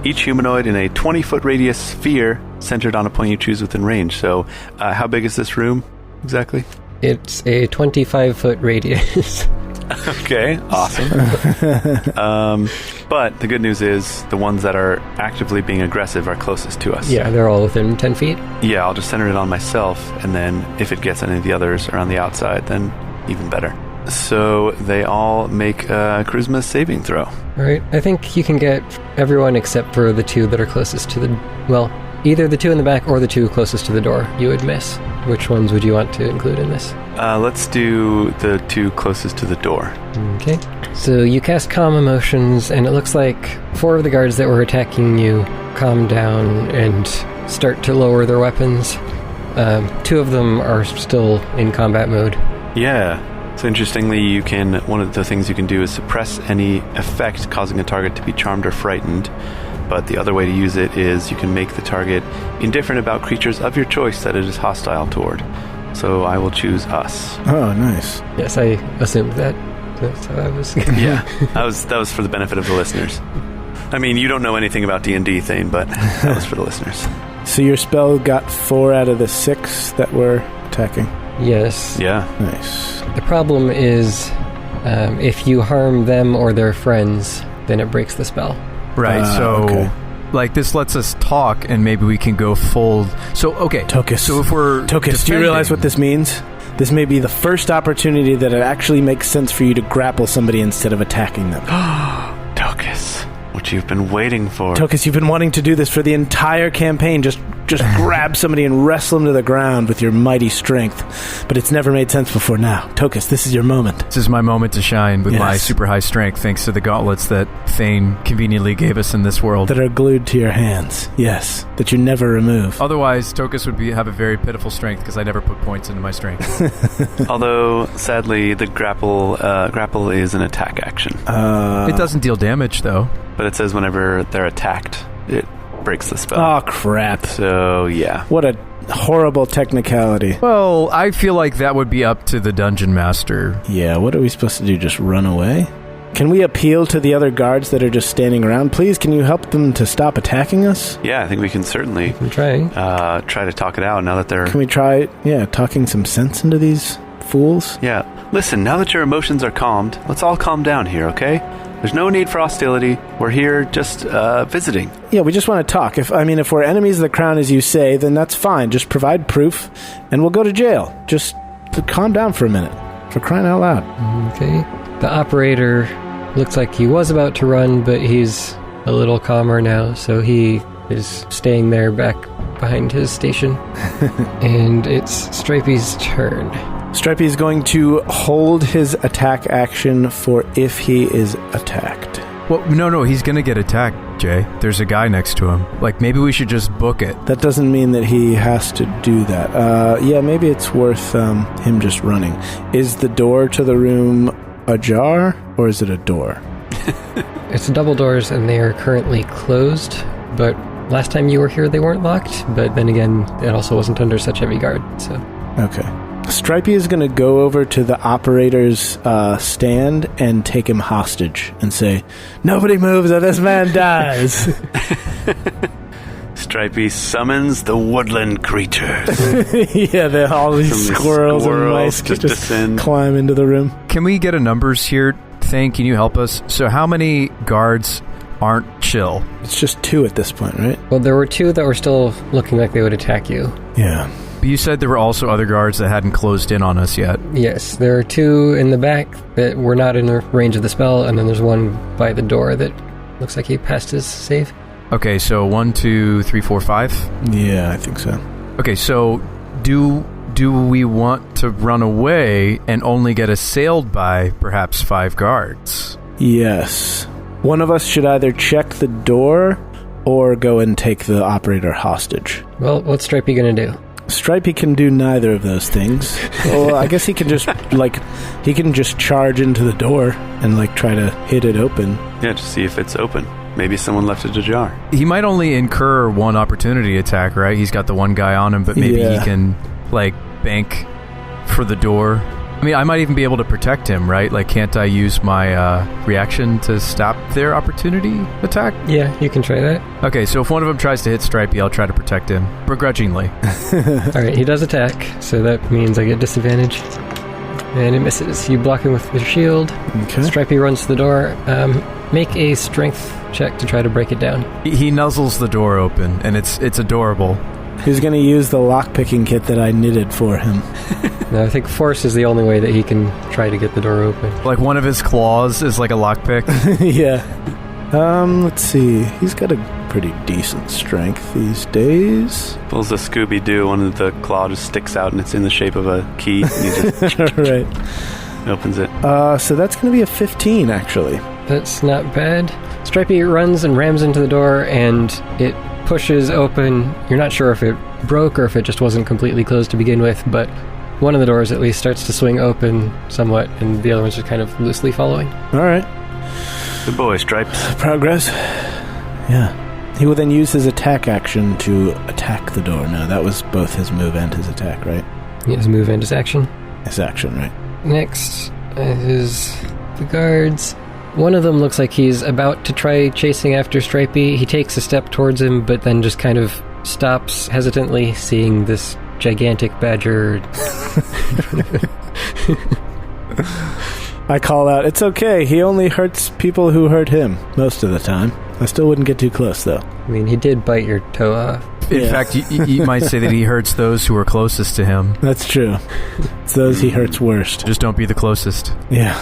Each humanoid in a 20-foot radius sphere centered on a point you choose within range. So how big is this room exactly? It's a 25-foot radius. Okay, awesome. But the good news is the ones that are actively being aggressive are closest to us. Yeah, they're all within 10 feet. Yeah, I'll just center it on myself, and then if it gets any of the others around the outside, then even better. So they all make a charisma saving throw. All right, I think you can get everyone except for the two that are closest to either the two in the back or the two closest to the door you would miss. Which ones would you want to include in this? Let's do the two closest to the door. Okay. So you cast Calm Emotions, and it looks like 4 of the guards that were attacking you calm down and start to lower their weapons. 2 of them are still in combat mode. Yeah. So interestingly, one of the things you can do is suppress any effect causing a target to be charmed or frightened. But the other way to use it is you can make the target indifferent about creatures of your choice that it is hostile toward. So I will choose us. Oh, nice. Yes, I assumed that. That's how I was. Yeah, that was for the benefit of the listeners. I mean, you don't know anything about D&D, Thane, but that was for the listeners. So your spell got 4 out of the 6 that were attacking? Yes. Yeah. Nice. The problem is, if you harm them or their friends, then it breaks the spell. Right, okay. Like, this lets us talk, and maybe we can go full... So, okay. Tokas. So if we're Tokas, do you realize what this means? This may be the first opportunity that it actually makes sense for you to grapple somebody instead of attacking them. Tokas, what you've been waiting for. Tokas, you've been wanting to do this for the entire campaign. Just grab somebody and wrestle them to the ground with your mighty strength. But it's never made sense before now. Tokas, this is your moment. This is my moment to shine with my super high strength, thanks to the gauntlets that Thane conveniently gave us in this world. That are glued to your hands. Yes, that you never remove. Otherwise, Tokas would have a very pitiful strength because I never put points into my strength. Although, sadly, the grapple is an attack action. It doesn't deal damage, though. But it says whenever they're attacked, it breaks the spell. Oh, crap. So, yeah. What a horrible technicality. Well, I feel like that would be up to the dungeon master. Yeah, what are we supposed to do? Just run away? Can we appeal to the other guards that are just standing around? Please, can you help them to stop attacking us? Yeah, I think we can certainly try to talk it out now that they're... Can we try, talking some sense into these fools? Yeah. Listen, now that your emotions are calmed, let's all calm down here, okay? There's no need for hostility. We're here just visiting. Yeah, we just want to talk. If we're enemies of the crown, as you say, then that's fine. Just provide proof, and we'll go to jail. Just calm down for a minute. For crying out loud. Okay. The operator looks like he was about to run, but he's a little calmer now, so he is staying there back behind his station. And it's Stripey's turn. Stripey is going to hold his attack action for if he is attacked. Well, no, he's going to get attacked, Jay. There's a guy next to him. Like, maybe we should just book it. That doesn't mean that he has to do that. Maybe it's worth him just running. Is the door to the room ajar, or is it a door? It's double doors, and they are currently closed, but last time you were here, they weren't locked, but then again, it also wasn't under such heavy guard, so... Okay. Stripey is going to go over to the operator's stand and take him hostage and say, "Nobody moves or this man dies." Stripey summons the woodland creatures. Yeah, all these squirrels and mice just climb into the room. Can we get a numbers here? Thane, can you help us? So how many guards aren't chill? It's just 2 at this point, right? Well, there were 2 that were still looking like they would attack you. Yeah. But you said there were also other guards that hadn't closed in on us yet. Yes, there are 2 in the back that were not in the range of the spell, and then there's one by the door that looks like he passed his save. Okay, so 1, 2, 3, 4, 5? Yeah, I think so. Okay, so do we want to run away and only get assailed by perhaps 5 guards? Yes. One of us should either check the door or go and take the operator hostage. Well, what's Stripey going to do? Stripey can do neither of those things. Well, I guess he can just, he can just charge into the door and, try to hit it open. Yeah, to see if it's open. Maybe someone left it ajar. He might only incur 1 opportunity attack, right? He's got the 1 guy on him, but maybe he can, bank for the door. I mean, I might even be able to protect him, right? Can't I use my reaction to stop their opportunity attack? Yeah, you can try that. Okay, so if one of them tries to hit Stripey, I'll try to protect him, begrudgingly. Alright, he does attack, so that means I get disadvantage. And it misses. You block him with your shield. Okay. Stripey runs to the door. Make a strength check to try to break it down. He nuzzles the door open, and it's adorable. He's going to use the lockpicking kit that I knitted for him. No, I think force is the only way that he can try to get the door open. One of his claws is like a lockpick? Yeah. Let's see. He's got a pretty decent strength these days. Pulls a Scooby-Doo. One of the claw just sticks out, and it's in the shape of a key. And he just right. Opens it. So that's going to be a 15, actually. That's not bad. Stripey runs and rams into the door, and it pushes open. You're not sure if it broke or if it just wasn't completely closed to begin with, but one of the doors at least starts to swing open somewhat, and the other one's just kind of loosely following. All right. Good boy, Stripes. Progress. Yeah. He will then use his attack action to attack the door. No, that was both his move and his attack, right? His move and his action. His action, right. Next is the guards. One of them looks like he's about to try chasing after Stripey. He takes a step towards him, but then just kind of stops hesitantly, seeing this gigantic badger. I call out, it's okay, he only hurts people who hurt him, most of the time. I still wouldn't get too close, though. I mean, he did bite your toe off. In fact, you might say that he hurts those who are closest to him. That's true. It's those he hurts worst. Just don't be the closest. Yeah.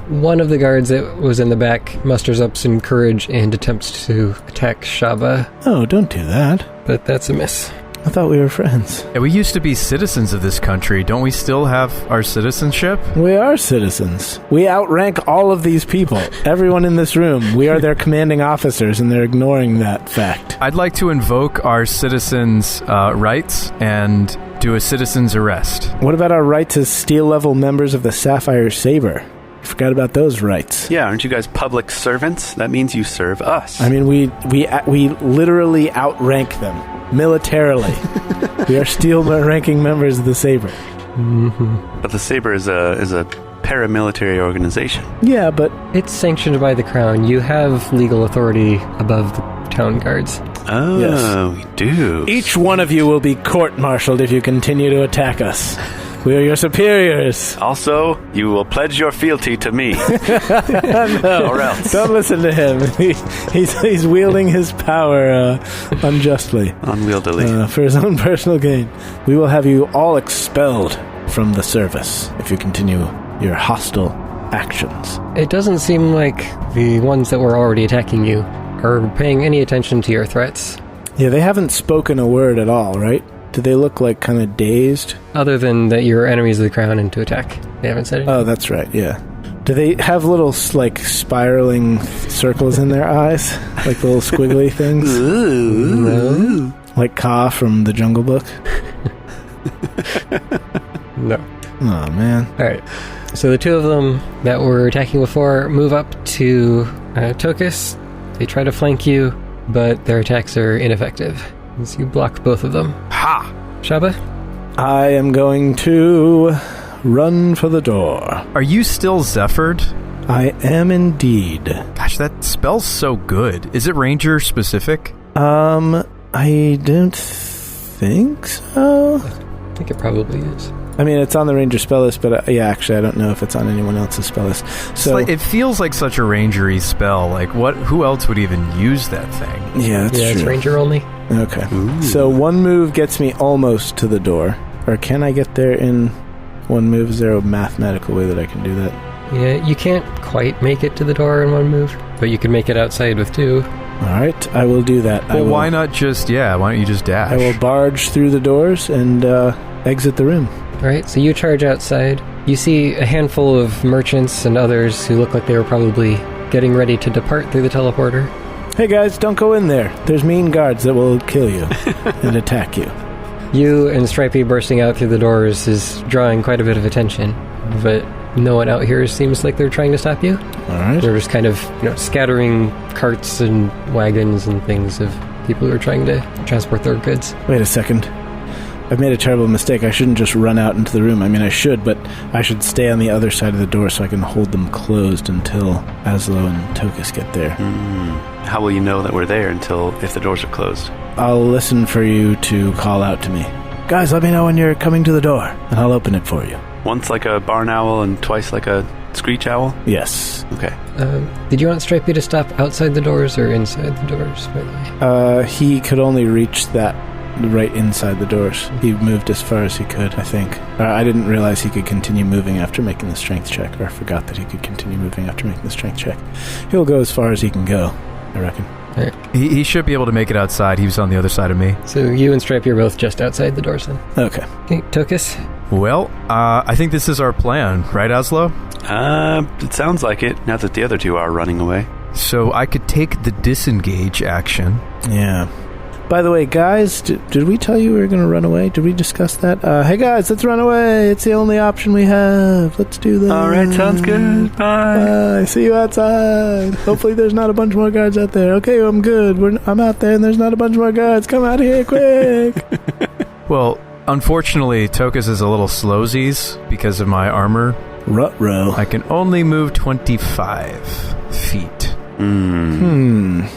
One of the guards that was in the back musters up some courage and attempts to attack Shabba. Oh, don't do that. But that's a miss. I thought we were friends. Yeah, we used to be citizens of this country. Don't we still have our citizenship? We are citizens. We outrank all of these people. Everyone in this room. We are their commanding officers, and they're ignoring that fact. I'd like to invoke our citizens' rights and do a citizen's arrest. What about our rights as steel-level members of the Sapphire Saber? Forgot about those rights. Yeah, aren't you guys public servants? That means you serve us. I mean, we literally outrank them. Militarily. We are steel-ranking members of the Saber. Mm-hmm. But the Saber is a paramilitary organization. Yeah, but it's sanctioned by the Crown. You have legal authority above the town guards. Oh, yes. We do. Each one of you will be court-martialed if you continue to attack us. We are your superiors. Also, you will pledge your fealty to me. No, or else. Don't listen to him. He's wielding his power unjustly. Unwieldily. For his own personal gain. We will have you all expelled from the service if you continue your hostile actions. It doesn't seem like the ones that were already attacking you are paying any attention to your threats. Yeah, they haven't spoken a word at all, right? Do they look like kind of dazed? Other than that you're enemies of the Crown and to attack. They haven't said anything. Oh, that's right, yeah. Do they have little, like, spiraling circles in their eyes? Like little squiggly things? No. Like Ka from the Jungle Book? No. Oh, man. Alright. So the two of them that were attacking before move up to Tokas. They try to flank you, but their attacks are ineffective. So you block both of them. Ha! Shabba? I am going to run for the door. Are you still Zephyred? I am indeed. Gosh, that spell's so good. Is it ranger specific? I don't think so. I think it probably is. I mean, it's on the ranger spell list, but yeah, actually, I don't know if it's on anyone else's spell list. So it feels like such a rangery spell. Like, who else would even use that thing? Yeah, that's true. It's ranger only. Okay. Ooh. So one move gets me almost to the door. Or can I get there in one move? Is there a mathematical way that I can do that? Yeah, you can't quite make it to the door in one move, but you can make it outside with two. All right, I will do that. Well, why not just, why don't you just dash? I will barge through the doors and exit the room. All right, so you charge outside. You see a handful of merchants and others who look like they were probably getting ready to depart through the teleporter. Hey guys, don't go in there. There's mean guards that will kill you and attack you. You and Stripey bursting out through the doors is drawing quite a bit of attention, but no one out here seems like they're trying to stop you. All right. They're just kind of, scattering carts and wagons and things of people who are trying to transport their goods. Wait a second. I've made a terrible mistake. I shouldn't just run out into the room. I mean, I should, but I should stay on the other side of the door so I can hold them closed until Azlo and Tokas get there. How will you know that we're there if the doors are closed? I'll listen for you to call out to me. Guys, let me know when you're coming to the door, and I'll open it for you. Once like a barn owl and twice like a screech owl? Yes. Okay. Did you want Stripey to stop outside the doors or inside the doors, by the way? He could only reach that right inside the doors. He moved as far as he could, I think. I didn't realize he could continue moving after making the strength check, or I forgot that he could continue moving after making the strength check. He'll go as far as he can go, I reckon. All right. He should be able to make it outside. He was on the other side of me. So you and Stripey are both just outside the doors then? Okay. Okay, Tokas? Well, I think this is our plan, right, Azlo? It sounds like it, now that the other two are running away. So I could take the disengage action. Yeah. By the way, guys, did we tell you we were going to run away? Did we discuss that? Hey, guys, let's run away. It's the only option we have. Let's do that. All right, sounds good. Bye. Bye. See you outside. Hopefully there's not a bunch more guards out there. Okay, I'm good. I'm out there, and there's not a bunch more guards. Come out here, quick. Well, unfortunately, Tokas is a little slowsies because of my armor Ruh-roh. I can only move 25 feet. You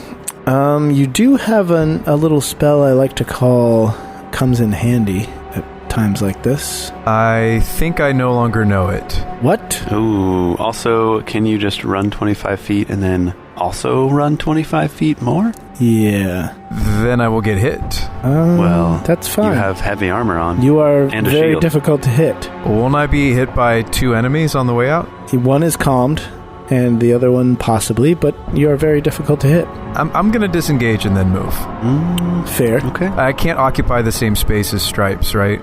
do have a little spell I like to call comes in handy at times like this. I think I no longer know it. What? Ooh, also, can you just run 25 feet and then also run 25 feet more? Yeah. Then I will get hit. Well, that's fine. You have heavy armor on. You are and very shield. difficult to hit. Won't I be hit by 2 enemies on the way out? One is calmed, and the other one possibly, but you are very difficult to hit. I'm going to disengage and then move. Fair. Okay. I can't occupy the same space as Stripes, right?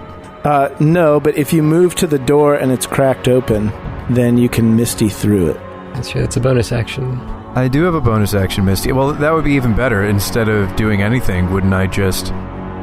No, but if you move to the door and it's cracked open, then you can Misty through it. That's true. It's a bonus action. I do have a bonus action, Misty. Well, that would be even better. Instead of doing anything, wouldn't I just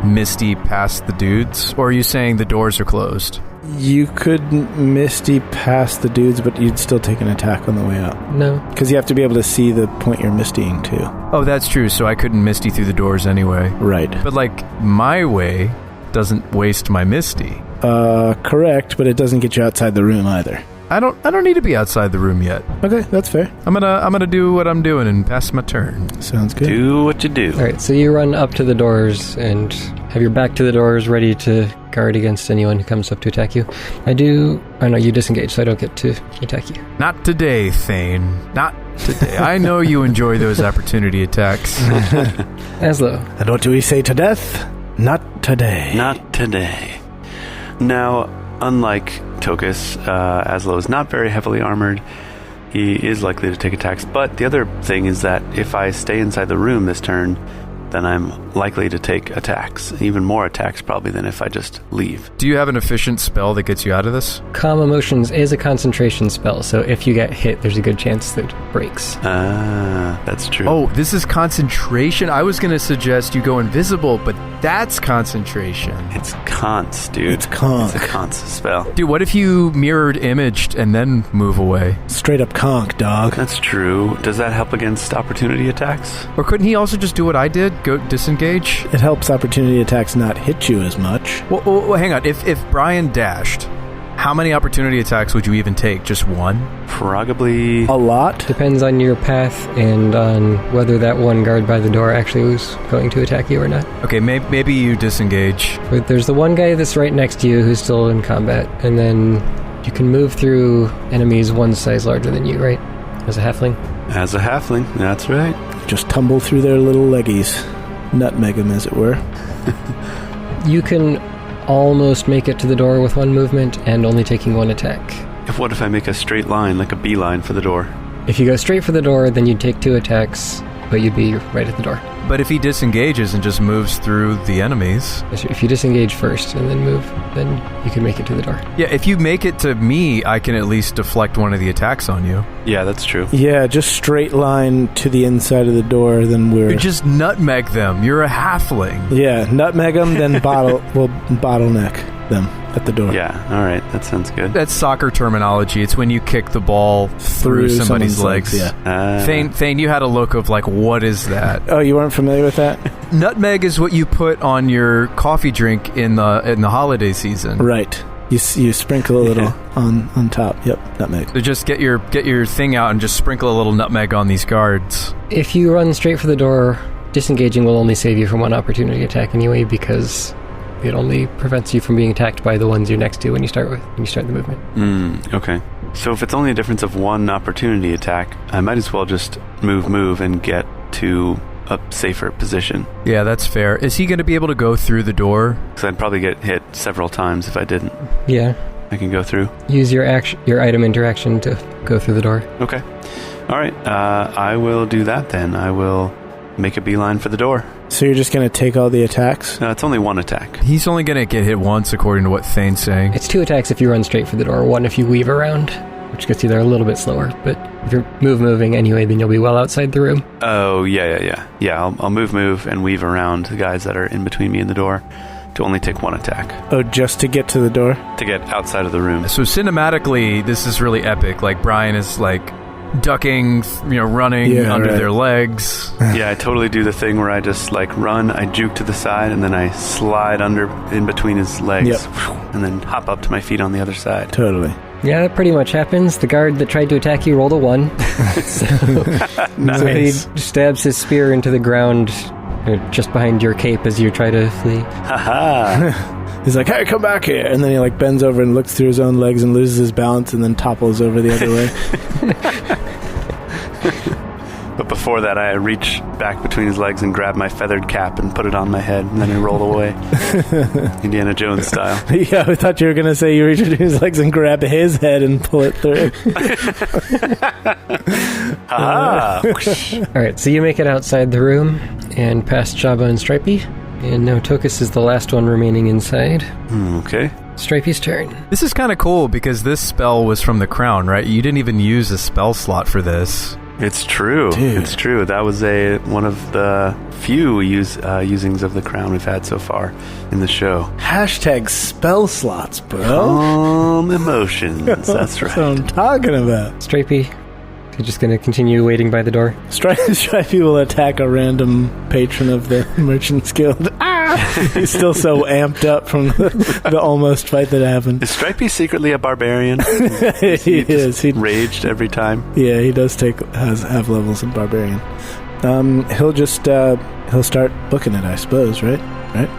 Misty past the dudes? Or are you saying the doors are closed? You could Misty past the dudes, but you'd still take an attack on the way out. No. Because you have to be able to see the point you're Mistying to. Oh, that's true. So I couldn't Misty through the doors anyway. Right. But, my way doesn't waste my Misty. Correct, but it doesn't get you outside the room either. I don't need to be outside the room yet. Okay, that's fair. I'm gonna do what I'm doing and pass my turn. Sounds good. Do what you do. All right, so you run up to the doors and have your back to the doors, ready to guard against anyone who comes up to attack you. I know you disengage, so I don't get to attack you. Not today, Thane. Not today. I know you enjoy those opportunity attacks. Azlo. And what do we say to death? Not today. Not today. Now, unlike Tokas, Azlo is not very heavily armored. He is likely to take attacks, but the other thing is that if I stay inside the room this turn, then I'm likely to take attacks. Even more attacks, probably, than if I just leave. Do you have an efficient spell that gets you out of this? Calm Emotions is a concentration spell, so if you get hit, there's a good chance that it breaks. That's true. Oh, this is concentration? I was going to suggest you go invisible, but that's concentration. It's cons, dude. It's conk. It's a cons spell. Dude, what if you mirrored imaged and then move away? Straight up conk, dog. That's true. Does that help against opportunity attacks? Or couldn't he also just do what I did? Go disengage? It helps opportunity attacks not hit you as much. Well, hang on. If Brian dashed, how many opportunity attacks would you even take? Just one? Probably A lot? Depends on your path and on whether that one guard by the door actually was going to attack you or not. Okay, maybe you disengage. But there's the one guy that's right next to you who's still in combat, and then you can move through enemies one size larger than you, right? As a halfling? as a halfling. That's right. Just tumble through their little leggies. Nutmeg them, as it were. You can almost make it to the door with one movement and only taking one attack. What if I make a straight line, like a beeline for the door? If you go straight for the door, then you'd take 2 attacks, but you'd be right at the door. But if he disengages and just moves through the enemies... If you disengage first and then move, then you can make it to the door. Yeah, if you make it to me, I can at least deflect one of the attacks on you. Yeah, that's true. Yeah, just straight line to the inside of the door, then we're... You just nutmeg them. You're a halfling. Yeah, nutmeg them, then we'll bottleneck them at the door. Yeah, all right. That sounds good. That's soccer terminology. It's when you kick the ball through somebody's legs. Yeah. Thane, you had a look of like, what is that? Oh, you weren't familiar with that? Nutmeg is what you put on your coffee drink in the holiday season. Right. You sprinkle a little on top. Yep, nutmeg. So just get your thing out and just sprinkle a little nutmeg on these guards. If you run straight for the door, disengaging will only save you from one opportunity attack anyway, because it only prevents you from being attacked by the ones you're next to when you start the movement. Okay. So if it's only a difference of 1 opportunity attack, I might as well just move and get to a safer position. Yeah, that's fair. Is he going to be able to go through the door? Because I'd probably get hit several times if I didn't. Yeah. I can go through. Use your item interaction to go through the door. Okay. All right. I will do that then. I will make a beeline for the door. So you're just going to take all the attacks? No, it's only 1 attack. He's only going to get hit once, according to what Thane's saying. It's 2 attacks if you run straight for the door, 1 if you weave around, which gets you there a little bit slower. But if you're moving anyway, then you'll be well outside the room. Oh, yeah. Yeah, I'll move and weave around the guys that are in between me and the door to only take 1 attack. Oh, just to get to the door? To get outside of the room. So cinematically, this is really epic. Like, Brian is like ducking, running under their legs. Yeah, I totally do the thing where I just like run, I juke to the side, and then I slide in between his legs, and then hop up to my feet on the other side. Totally. Yeah, that pretty much happens. The guard that tried to attack you rolled a 1. Nice. So he stabs his spear into the ground just behind your cape as you try to flee. Haha. He's like, hey, come back here. And then he like bends over and looks through his own legs and loses his balance and then topples over the other way. But before that, I reach back between his legs and grab my feathered cap and put it on my head, and then I roll away. Indiana Jones style. Yeah, I thought you were going to say you reach between his legs and grab his head and pull it through. All right, so you make it outside the room and past Shabba and Stripey. And now Tokas is the last one remaining inside. Okay. Stripey's turn. This is kind of cool because this spell was from the crown, right? You didn't even use a spell slot for this. It's true. Dude. It's true. That was one of the few usings of the crown we've had so far in the show. Hashtag spell slots, bro. Emotions. That's right. That's what I'm talking about. Stripey, you're just going to continue waiting by the door. Stripey will attack a random patron of the Merchants Guild. He's still so amped up from the almost fight that happened. Is Stripey secretly a barbarian? He is. He raged every time. Yeah, he does have levels of barbarian. He'll start booking it, I suppose, right?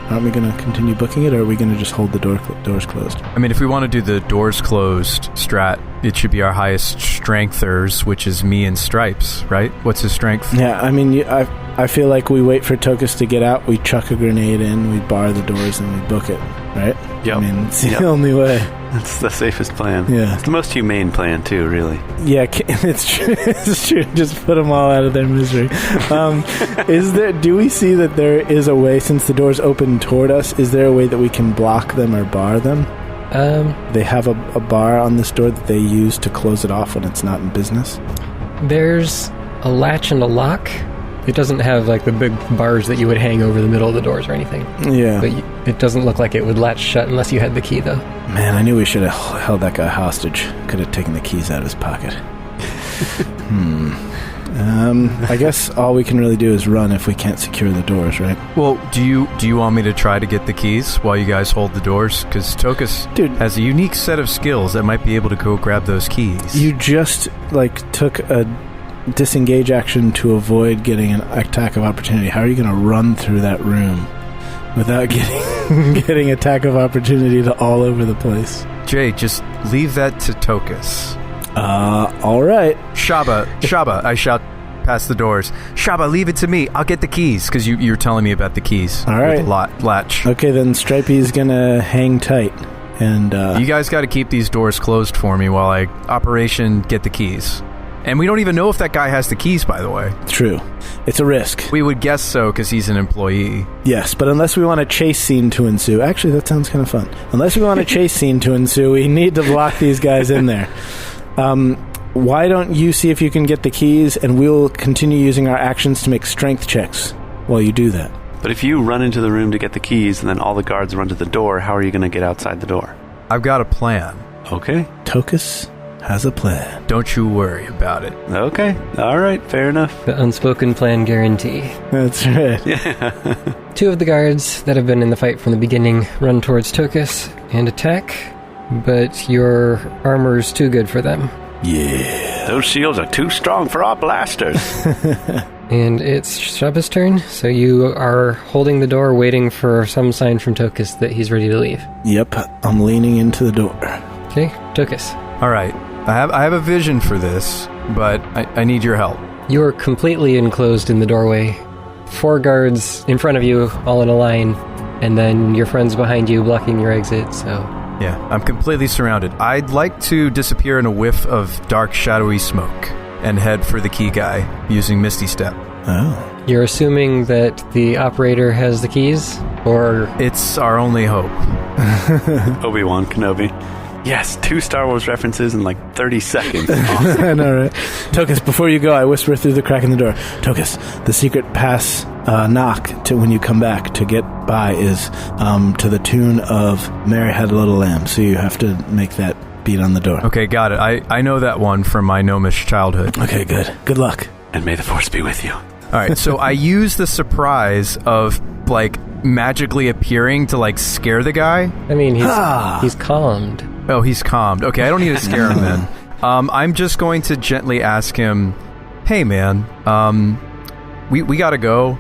Aren't we going to continue booking it, or are we going to just hold the doors closed? I mean, if we want to do the doors closed strat, it should be our highest strengthers, which is me and Stripes, right? What's his strength? Yeah, I mean, I feel like we wait for Tokas to get out, we chuck a grenade in, we bar the doors, and we book it, right? Yep. I mean, it's the only way. That's the safest plan. Yeah. It's the most humane plan, too, really. Yeah, it's true. It's true. Just put them all out of their misery. Do we see that there is a way, since the door's open toward us, is there a way that we can block them or bar them? They have a bar on this door that they use to close it off when it's not in business? There's a latch and a lock. It doesn't have like the big bars that you would hang over the middle of the doors or anything. Yeah. But it doesn't look like it would latch shut unless you had the key, though. Man, I knew we should have held that guy hostage. Could have taken the keys out of his pocket. I guess all we can really do is run if we can't secure the doors, right? Well, do you want me to try to get the keys while you guys hold the doors? Because Tokas has a unique set of skills that might be able to go grab those keys. You just, took a disengage action to avoid getting an attack of opportunity. How are you going to run through that room without getting attack of opportunity to all over the place? Jay, just leave that to Tokas. All right. Shabba, I shout past the doors. Shabba, leave it to me. I'll get the keys, because you're telling me about the keys. All right. With the latch. Okay, then Stripey's going to hang tight. And you guys got to keep these doors closed for me while I Operation Get the Keys. And we don't even know if that guy has the keys, by the way. True. It's a risk. We would guess so, because he's an employee. Yes, but unless we want a chase scene to ensue... Actually, that sounds kind of fun. Unless we want a chase scene to ensue, we need to block these guys in there. Why don't you see if you can get the keys, and we'll continue using our actions to make strength checks while you do that. But if you run into the room to get the keys, and then all the guards run to the door, how are you going to get outside the door? I've got a plan. Okay. Tokas has a plan. Don't you worry about it. Okay. All right. Fair enough. The unspoken plan guarantee. That's right. Yeah. 2 of the guards that have been in the fight from the beginning run towards Tokas and attack, but your armor's too good for them. Yeah. Those shields are too strong for our blasters. And it's Shabba's turn, so you are holding the door waiting for some sign from Tokas that he's ready to leave. Yep, I'm leaning into the door. Okay, Tokas. All right. I have a vision for this, but I need your help. You are completely enclosed in the doorway. 4 guards in front of you, all in a line, and then your friends behind you blocking your exit, so... Yeah, I'm completely surrounded. I'd like to disappear in a whiff of dark, shadowy smoke and head for the key guy using Misty Step. Oh. You're assuming that the operator has the keys, or... It's our only hope. Obi-Wan Kenobi. Yes, 2 Star Wars references in 30 seconds. Awesome. I know, right? Tokas, before you go, I whisper through the crack in the door. Tokas, the secret pass knock to when you come back to get by is to the tune of Mary Had a Little Lamb, so you have to make that beat on the door. Okay, got it. I know that one from my gnomish childhood. Okay, good. Good luck. And may the Force be with you. All right, so I use the surprise of, magically appearing to, scare the guy. I mean, he's calmed. Oh, he's calmed. Okay, I don't need to scare him then. I'm just going to gently ask him, hey, man, we gotta go.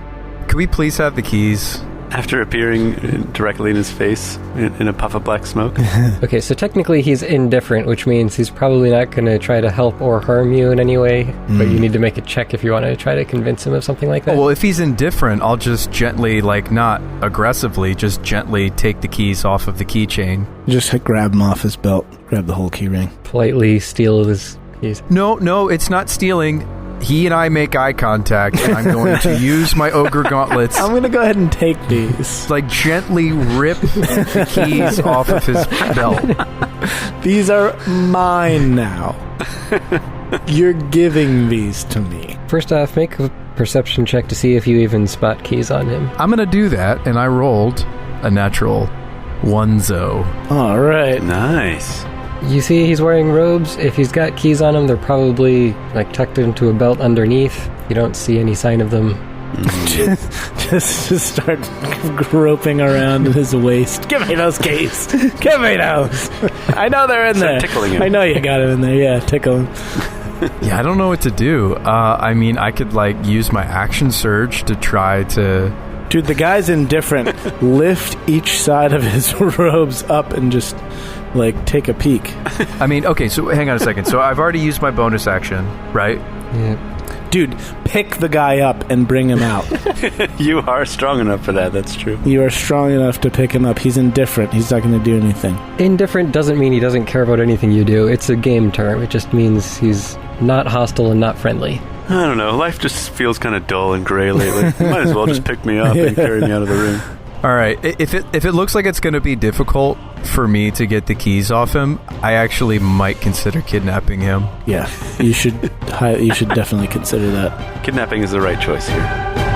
Could we please have the keys? After appearing directly in his face in a puff of black smoke. Okay, so technically he's indifferent, which means he's probably not going to try to help or harm you in any way, but you need to make a check if you want to try to convince him of something like that. Well, if he's indifferent, I'll just gently, like, not aggressively, just gently take the keys off of the keychain. Just grab him off his belt. Grab the whole key ring. Politely steal his keys. No, it's not stealing. He and I make eye contact, and I'm going to use my ogre gauntlets. I'm going to go ahead and take these. Like, gently rip the keys off of his belt. These are mine now. You're giving these to me. First off, make a perception check to see if you even spot keys on him. I'm going to do that, and I rolled a natural 1-zo. All right. Nice. You see he's wearing robes. If he's got keys on him, they're probably like tucked into a belt underneath. You don't see any sign of them. Just start groping around in his waist. Give me those keys. Give me those. I know they're in there. Tickling him. I know you got him in there. Yeah, tickle him. Yeah, I don't know what to do. I mean, I could like use my action surge to try to... Dude, the guy's indifferent. Lift each side of his robes up and just... like, take a peek. I mean, okay, so hang on a second. So I've already used my bonus action, right? Yeah. Dude, pick the guy up and bring him out. You are strong enough for that, that's true. You are strong enough to pick him up. He's indifferent. He's not going to do anything. Indifferent doesn't mean he doesn't care about anything you do. It's a game term. It just means he's not hostile and not friendly. I don't know. Life just feels kind of dull and gray lately. You might as well just pick me up and carry me out of the room. All right. If it looks like it's going to be difficult for me to get the keys off him, I actually might consider kidnapping him. Yeah, you should definitely consider that. Kidnapping is the right choice here.